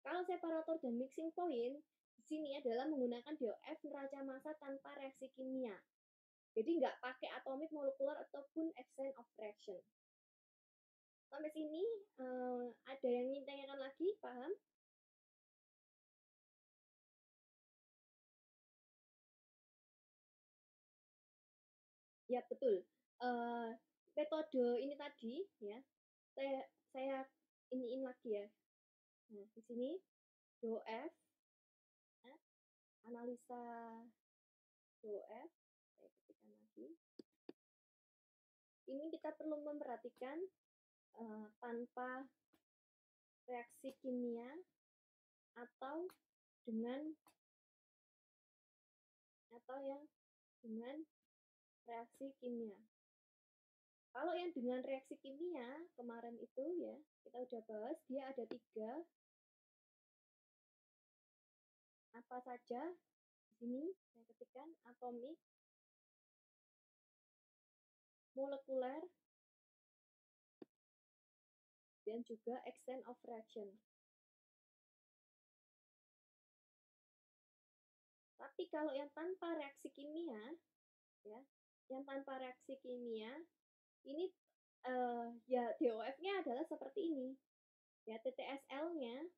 Kalau separator dan mixing point di sini adalah menggunakan DOF neraca massa tanpa reaksi kimia. Jadi nggak pakai atomik, molekular, ataupun exchange of reaction. Sampai sini, ada yang ingin tanyakan lagi, paham? Ya, betul. Eee, Metode ini tadi ya, saya saya iniin lagi ya. Nah, di sini DOF ya, analisa DOF, saya ketikkan lagi. Ini kita perlu memperhatikan, tanpa reaksi kimia atau dengan yang dengan reaksi kimia. Kalau yang dengan reaksi kimia kemarin itu ya, kita udah bahas dia ada 3, apa saja? Di sini saya ketikkan atomik, molekuler, dan juga extent of reaction. Tapi kalau yang tanpa reaksi kimia, ya, yang tanpa reaksi kimia, ini ya DOF-nya adalah seperti ini. Ya, TTSL-nya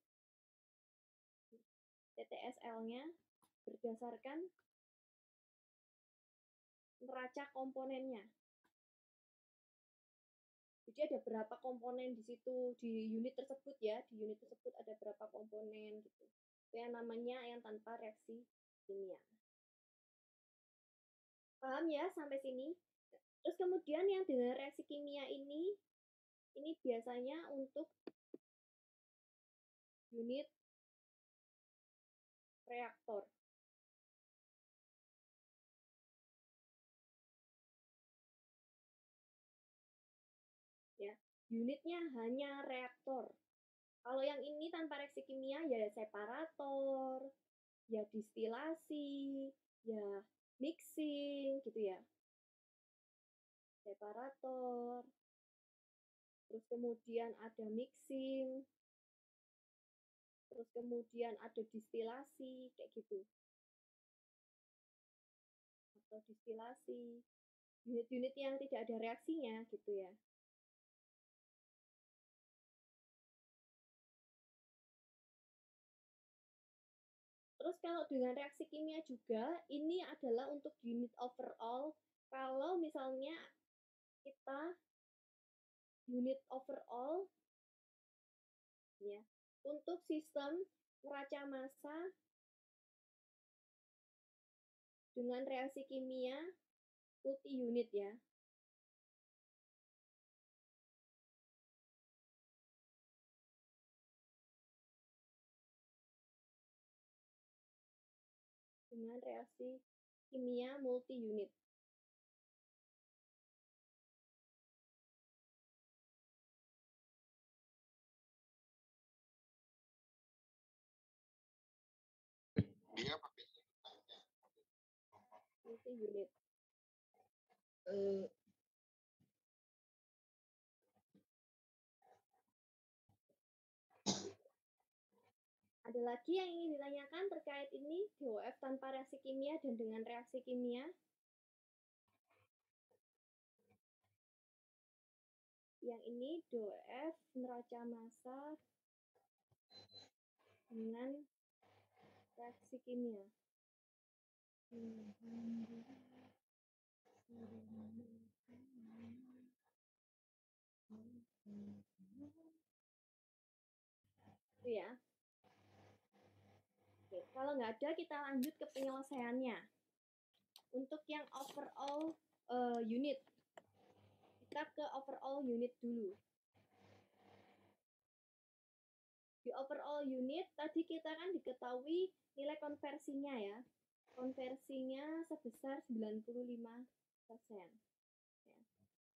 berdasarkan neraca komponennya. Jadi ada berapa komponen di situ di unit tersebut ya, di unit tersebut ada berapa komponen gitu. Itu yang namanya yang tanpa reaksi kimia. Paham ya sampai sini? Terus kemudian yang dengan reaksi kimia ini biasanya untuk unit reaktor. Ya, unitnya hanya reaktor. Kalau yang ini tanpa reaksi kimia ya separator, ya distilasi, ya mixing gitu ya. Separator, terus kemudian ada mixing, terus kemudian ada distilasi kayak gitu. Atau distilasi, unit-unit yang tidak ada reaksinya gitu ya. Terus kalau dengan reaksi kimia juga, ini adalah untuk unit overall. Kalau misalnya kita unit overall ya, untuk sistem neraca massa dengan reaksi kimia multi unit ya. Dengan reaksi kimia multi unit. Multi unit. Ada lagi yang ingin ditanyakan terkait ini DOF tanpa reaksi kimia dan dengan reaksi kimia? Yang ini DOF neraca massa dengan reaksi kimia. Itu ya. Oke, kalau nggak ada kita lanjut ke penyelesaiannya. Untuk yang overall unit, kita ke overall unit dulu. Di overall unit tadi kita kan diketahui nilai konversinya ya. Konversinya sebesar 95%. Ya.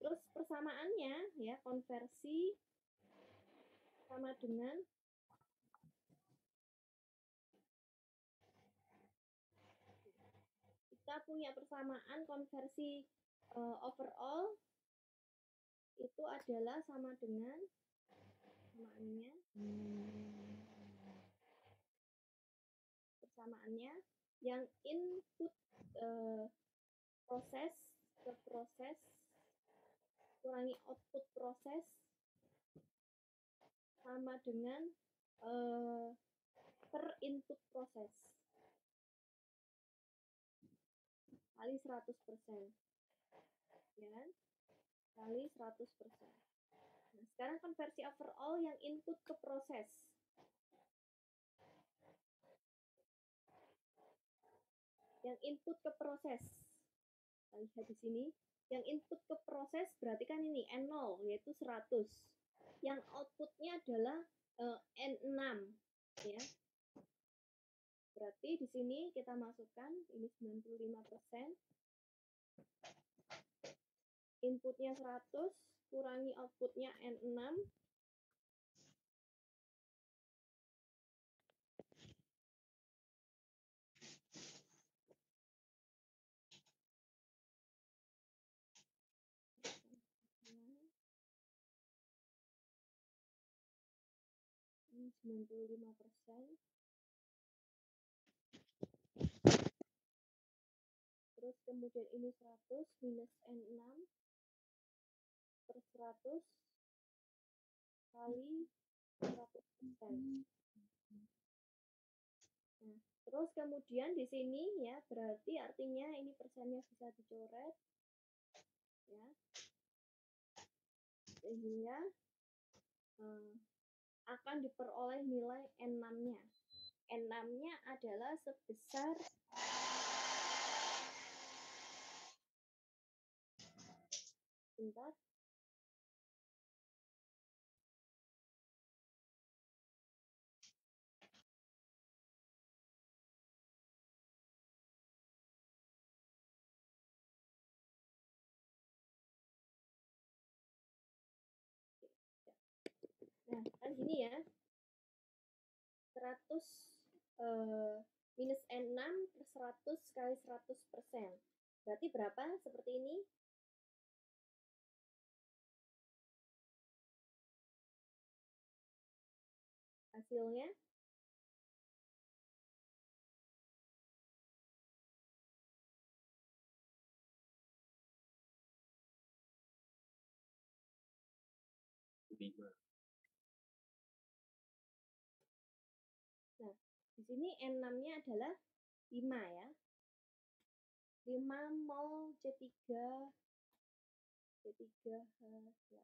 Terus persamaannya ya, konversi sama dengan kita punya persamaan konversi overall itu adalah sama dengan persamaannya yang input proses ke proses kurangi output proses sama dengan per input proses kali 100%, ya kan? Kali 100%. Nah, sekarang konversi overall yang input ke proses. Yang input ke proses. Kita lihat di sini. Yang input ke proses berarti kan ini N0 yaitu 100. Yang outputnya adalah N6 ya. Berarti di sini kita masukkan ini 95%. Inputnya 100 kurangi outputnya N6. Ini 95%. Terus kemudian ini 100 minus N6 per 100 kali 100%. Nah, terus kemudian di sini ya, berarti artinya ini persennya bisa dicoret ya. Sehingga akan diperoleh nilai N6-nya. N6-nya adalah sebesar bentar. Nah, kan gini ya. 100 minus N6 per 100 kali 100%. Berarti berapa? Seperti ini. Hasilnya nah, di sini N6-nya adalah 5 ya. 5 mol C3H8.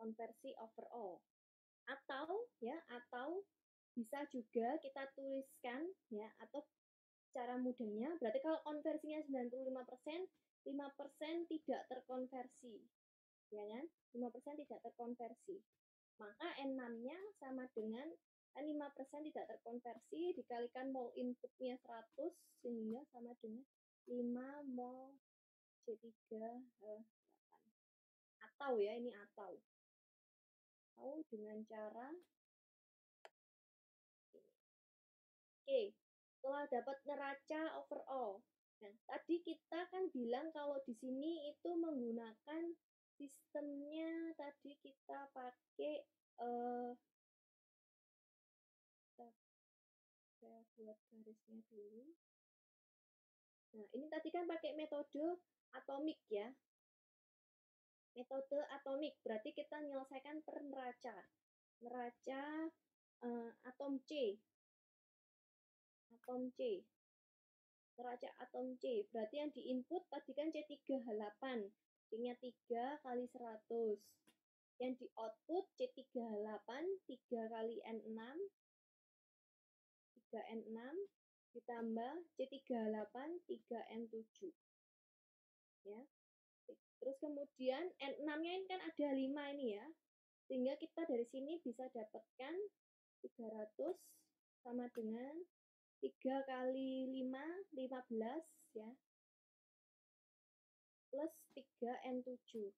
Konversi overall. Atau bisa juga kita tuliskan ya, atau cara mudahnya berarti kalau konversinya 95%, 5% tidak terkonversi. Ya kan? 5% tidak terkonversi. Maka N6-nya sama dengan 5% tidak terkonversi dikalikan mol inputnya 100 sehingga sama dengan 5 mol C3H8. Atau ya, ini atau dengan cara ini. Oke, setelah dapat neraca overall. Nah, tadi kita kan bilang kalau di sini itu menggunakan sistemnya tadi kita pakai saya buat garisnya dulu. Nah, ini tadi kan pakai metode atomik ya. Metode atomik berarti kita menyelesaikan per neraca. Neraca atom C. Atom C. Neraca atom C. Berarti yang diinput tadi kan C3H8. C-nya 3 kali 100. Yang di output C3H8 3 kali N6. 3N6 ditambah C3H8 3N7. Ya. Terus kemudian N6-nya ini kan ada 5 ini ya. Sehingga kita dari sini bisa dapatkan 300 sama dengan 3 kali 5, 15 ya. Plus 3N7.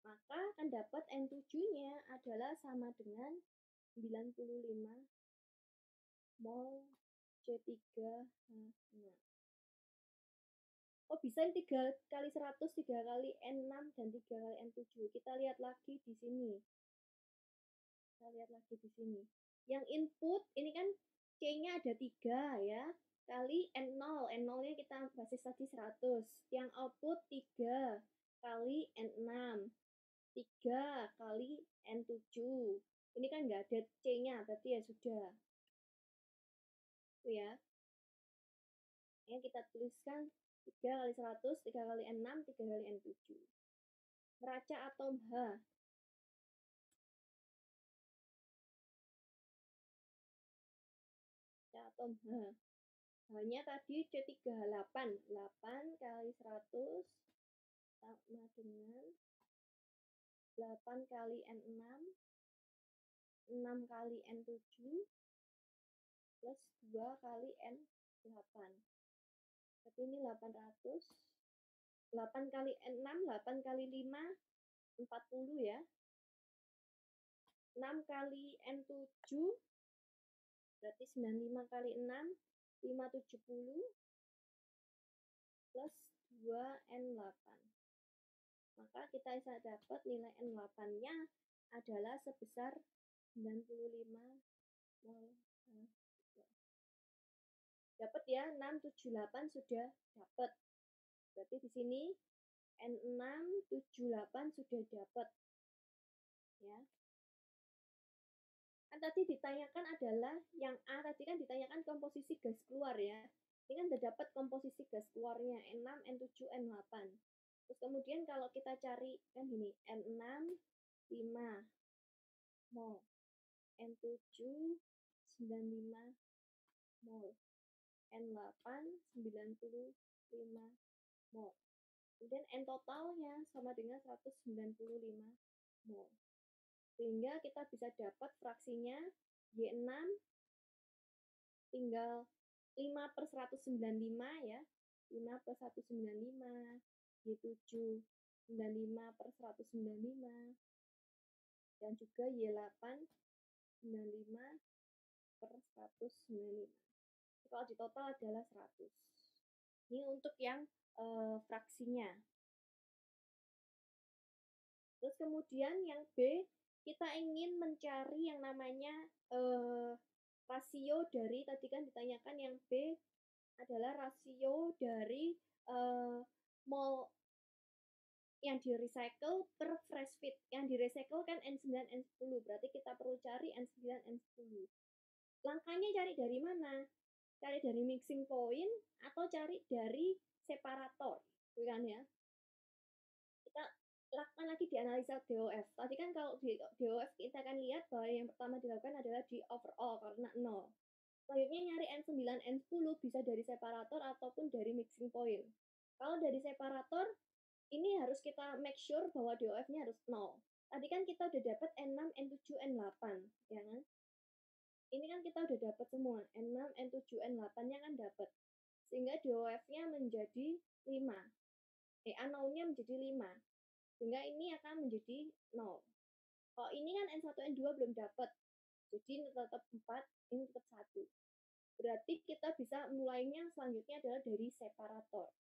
Maka akan dapat N7-nya adalah sama dengan 95 mol C3H6. Oh, bisa 3 kali 100, 3 kali N6, dan 3 kali N7. Kita lihat lagi di sini. Kita lihat lagi di sini. Yang input, ini kan C-nya ada 3 ya. kali N0. N0-nya kita basis tadi 100. Yang output 3 kali N6. 3 kali N7. Ini kan nggak ada C-nya, berarti ya sudah. Itu ya. Yang kita tuliskan 3 kali 100, 3 kali N6, 3 kali N7. Neraca atom H. Atom H. H-nya tadi C3H8. 8 kali 100 sama dengan 8 kali N6, 6 kali N7, plus 2 kali N8. Berarti ini 800. 8 kali N6, 8 kali 5, 40 ya. 6 kali N7, berarti 95 kali 6, 570, plus 2 N8. Maka kita bisa dapat nilai N8-nya adalah sebesar 95 mol. Dapat ya, 678 sudah dapat. Berarti di sini N678 sudah dapat. Ya. Kan tadi ditanyakan adalah yang A tadi kan ditanyakan komposisi gas keluar ya. Ini kan sudah dapat komposisi gas keluarnya N6, N7, N8. Terus kemudian kalau kita cari kan gini, N6 5 mol, N7 95 mol, N8 95 mol. Kemudian N totalnya sama dengan 195 mol. Sehingga kita bisa dapat fraksinya Y6 tinggal 5/195 ya. 5/195, Y7 95/195, dan juga Y8 95/195. Kalau di total adalah 100. Ini untuk yang fraksinya. Terus kemudian yang B, kita ingin mencari yang namanya rasio dari, tadi kan ditanyakan yang B adalah rasio dari mol yang di recycle per fresh feed. Yang di recycle kan N9, N10, berarti kita perlu cari N9, N10. Langkahnya cari dari mana? Cari dari mixing point atau cari dari separator, bukan ya? Kita lakukan lagi di analisa DOF. Tadi kan kalau di DOF kita akan lihat bahwa yang pertama dilakukan adalah di overall karena 0. Selanjutnya nyari N9, N10 bisa dari separator ataupun dari mixing point. Kalau dari separator, ini harus kita make sure bahwa DOF-nya harus 0. Tadi kan kita udah dapat N6, N7, N8, ya kan? Ini kan kita udah dapat semua, N6, N7, N8-nya kan dapat. Sehingga DOF-nya menjadi 5. A0-nya menjadi 5. Sehingga ini akan menjadi 0. Kalau ini kan N1, N2 belum dapat. Jadi ini tetap 4, ini tetap 1. Berarti kita bisa mulainya selanjutnya adalah dari separator.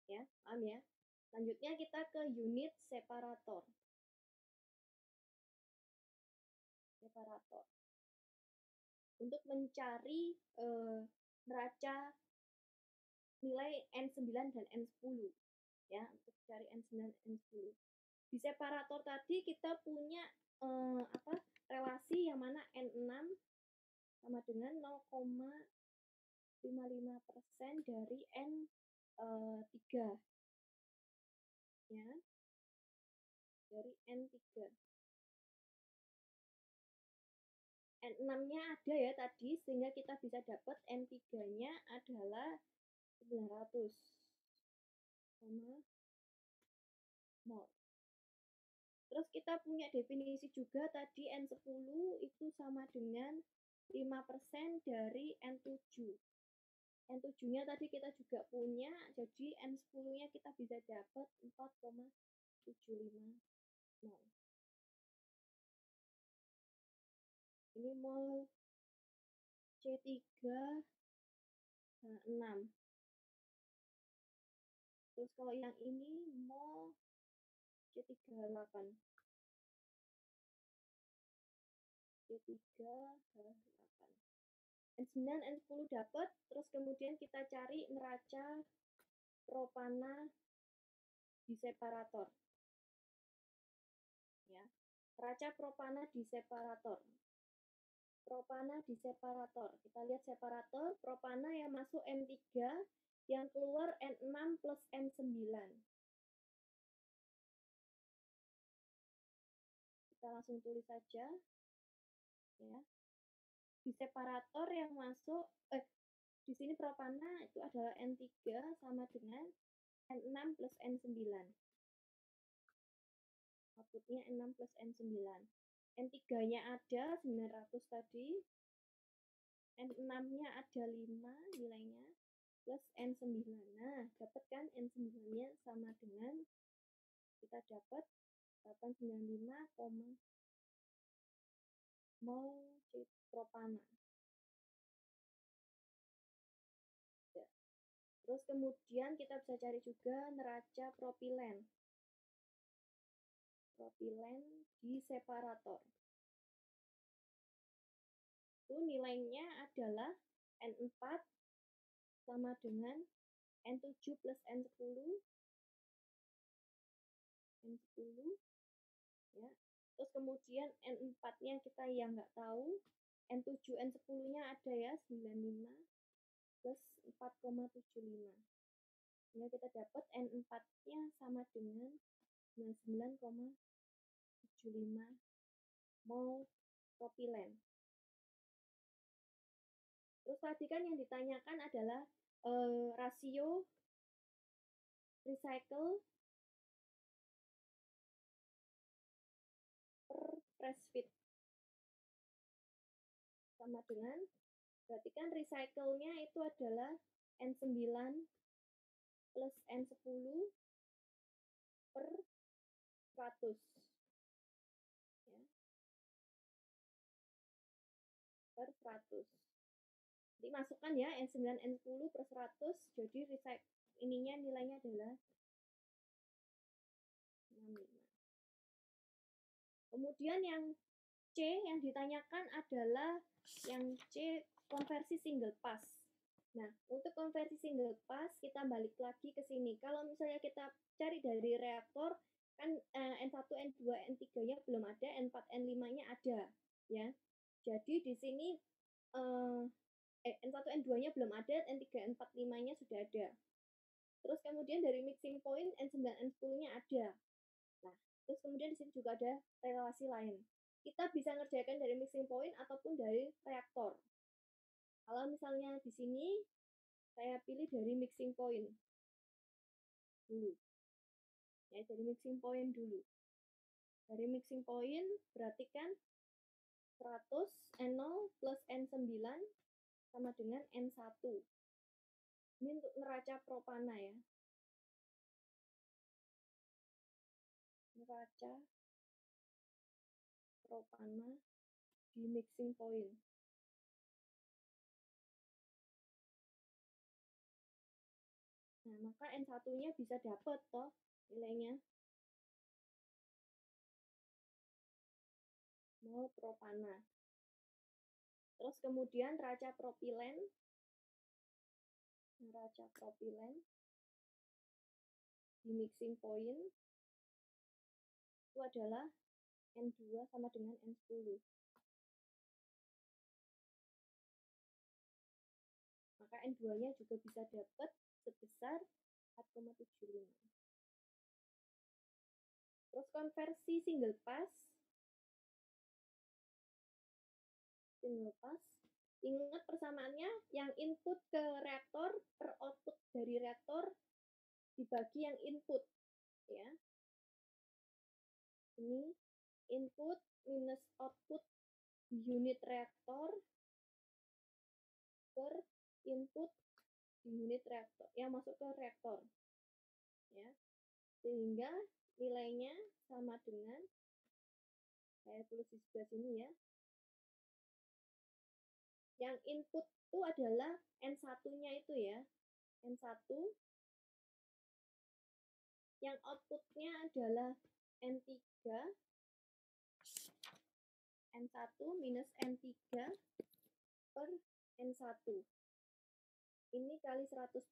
Ya, paham ya? Selanjutnya kita ke unit separator. Separator. Untuk mencari neraca nilai N9 dan N10. Ya, untuk cari N9, N10. Di separator tadi kita punya relasi yang mana N6 sama dengan 0,55% dari N3. Ya. Dari N3. N6-nya ada ya tadi, sehingga kita bisa dapat N3-nya adalah 900 mol. Terus kita punya definisi juga tadi N10 itu sama dengan 5% dari N7. N7-nya tadi kita juga punya, jadi N10-nya kita bisa dapat 4,75 mol. Ini mol C3H6. Terus kalau yang ini mol C3H8. C3H8. N9, N10 dapat, terus kemudian kita cari neraca propana di separator. Ya. Neraca propana di separator. Propana di separator. Kita lihat separator, propana yang masuk N3, yang keluar N6 plus N9. Kita langsung tulis saja. Ya. Di separator yang masuk, di sini propana itu adalah N3 sama dengan N6 plus N9. Outputnya N6 plus N9. N3-nya ada 900 tadi. N6-nya ada 5 nilainya. Plus N9. Nah, dapat kan N9-nya sama dengan, kita dapat 895, mol propana. Ya. Terus kemudian kita bisa cari juga neraca propilen. Propilen di separator. Itu nilainya adalah N4 sama dengan N7 plus N10. N10 ya. Terus kemudian N4-nya kita yang nggak tahu. N7, N10-nya ada ya, 95 plus 4,75. Sehingga kita dapat N4-nya sama dengan 99,75 mol propilen. Terus tadi kan yang ditanyakan adalah rasio recycle per press fit. Sama dengan, berarti kan recycle-nya itu adalah N9 plus N10 per 100. Ya. Per 100. Jadi masukkan ya N9, N10 per 100, jadi recycle ininya nilainya adalah 65. Kemudian yang C yang ditanyakan adalah yang C konversi single pass. Nah, untuk konversi single pass kita balik lagi ke sini. Kalau misalnya kita cari dari reaktor kan N1, N2, N3-nya belum ada, N4, N5-nya ada, ya. Jadi di sini N1, N2-nya belum ada, N3, N4, 5-nya sudah ada. Terus kemudian dari mixing point N9, N10-nya ada. Nah, terus kemudian di sini juga ada relasi lain. Kita bisa ngerjakan dari mixing point ataupun dari reaktor. Kalau misalnya di sini saya pilih dari mixing point dulu. Ya, dari mixing point dulu. Dari mixing point berarti kan 100 N0 plus N9 sama dengan N1. Ini untuk neraca propana ya. Neraca propana di mixing point. Nah, maka N1-nya bisa dapat toh nilainya. Mol propana. Terus kemudian neraca propilen. Neraca propilen di mixing point itu adalah N2 sama dengan N10. Maka N2-nya juga bisa dapat sebesar 4,75. Terus konversi single pass. Single pass. Ingat persamaannya, yang input ke reaktor per output dari reaktor dibagi yang input. Ya. Ini input minus output di unit reaktor per input di unit reaktor yang masuk ke reaktor. Ya. Sehingga nilainya sama dengan, saya tulis di sebelah sini ya. Yang input itu adalah N1-nya itu ya. N1. Yang outputnya adalah N3. N1 minus N3 per N1. Ini kali 100%.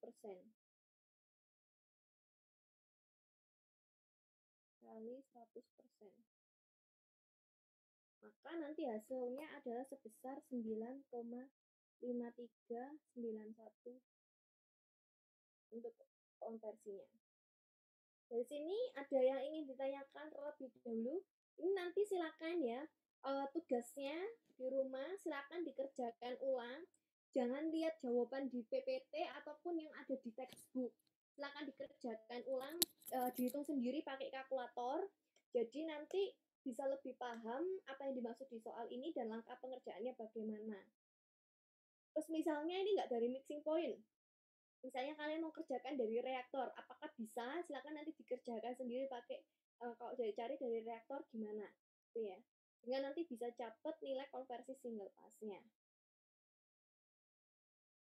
Kali 100%. Maka nanti hasilnya adalah sebesar 9,5391 untuk konversinya. Dari sini ada yang ingin ditanyakan terlebih dahulu. Ini nanti silakan ya, tugasnya di rumah silakan dikerjakan ulang. Jangan lihat jawaban di PPT ataupun yang ada di textbook. Silakan dikerjakan ulang, dihitung sendiri pakai kalkulator. Jadi nanti bisa lebih paham apa yang dimaksud di soal ini dan langkah pengerjaannya bagaimana. Terus misalnya ini nggak dari mixing point, misalnya kalian mau kerjakan dari reaktor, apakah bisa? Silakan nanti dikerjakan sendiri pakai kalau cari dari reaktor gimana, gitu ya. Sehingga nanti bisa catat nilai konversi single pass-nya.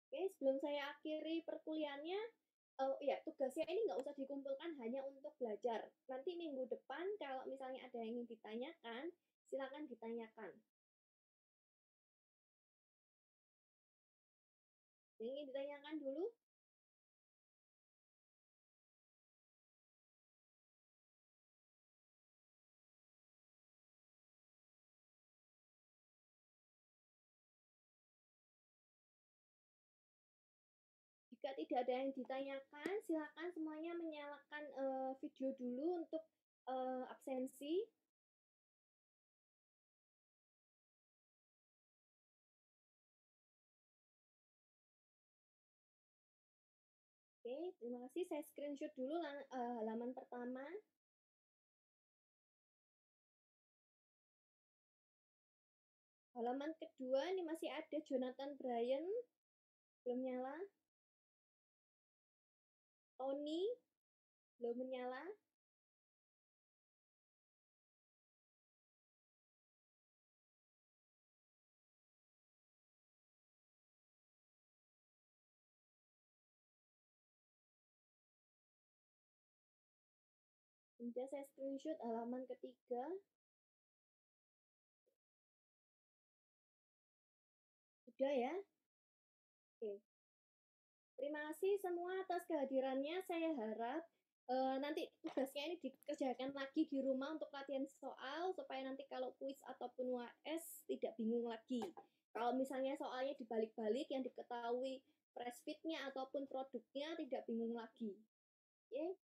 Oke, sebelum saya akhiri perkuliahannya, ya tugasnya ini nggak usah dikumpulkan hanya untuk belajar. Nanti minggu depan kalau misalnya ada yang ingin ditanyakan, silakan ditanyakan. Yang ingin ditanyakan dulu? Jika tidak ada yang ditanyakan, silakan semuanya menyalakan video dulu untuk absensi. Oke, terima kasih. Saya screenshot dulu halaman pertama. Halaman kedua, ini masih ada Jonathan Bryan, belum nyala. Tony, belum menyala. Kemudian saya screenshot halaman ketiga. Sudah ya? Oke. Terima kasih semua atas kehadirannya. Saya harap nanti tugasnya ini dikerjakan lagi di rumah untuk latihan soal supaya nanti kalau kuis ataupun UAS tidak bingung lagi. Kalau misalnya soalnya dibalik-balik yang diketahui press fit-nya ataupun produknya tidak bingung lagi. Oke.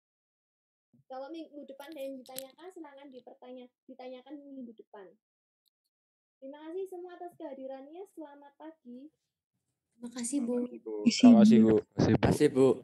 Kalau minggu depan ada yang ditanyakan, silakan ditanyakan minggu depan. Terima kasih semua atas kehadirannya. Selamat pagi. Terima kasih, Bu. Terima kasih, Bu. Terima kasih, Bu.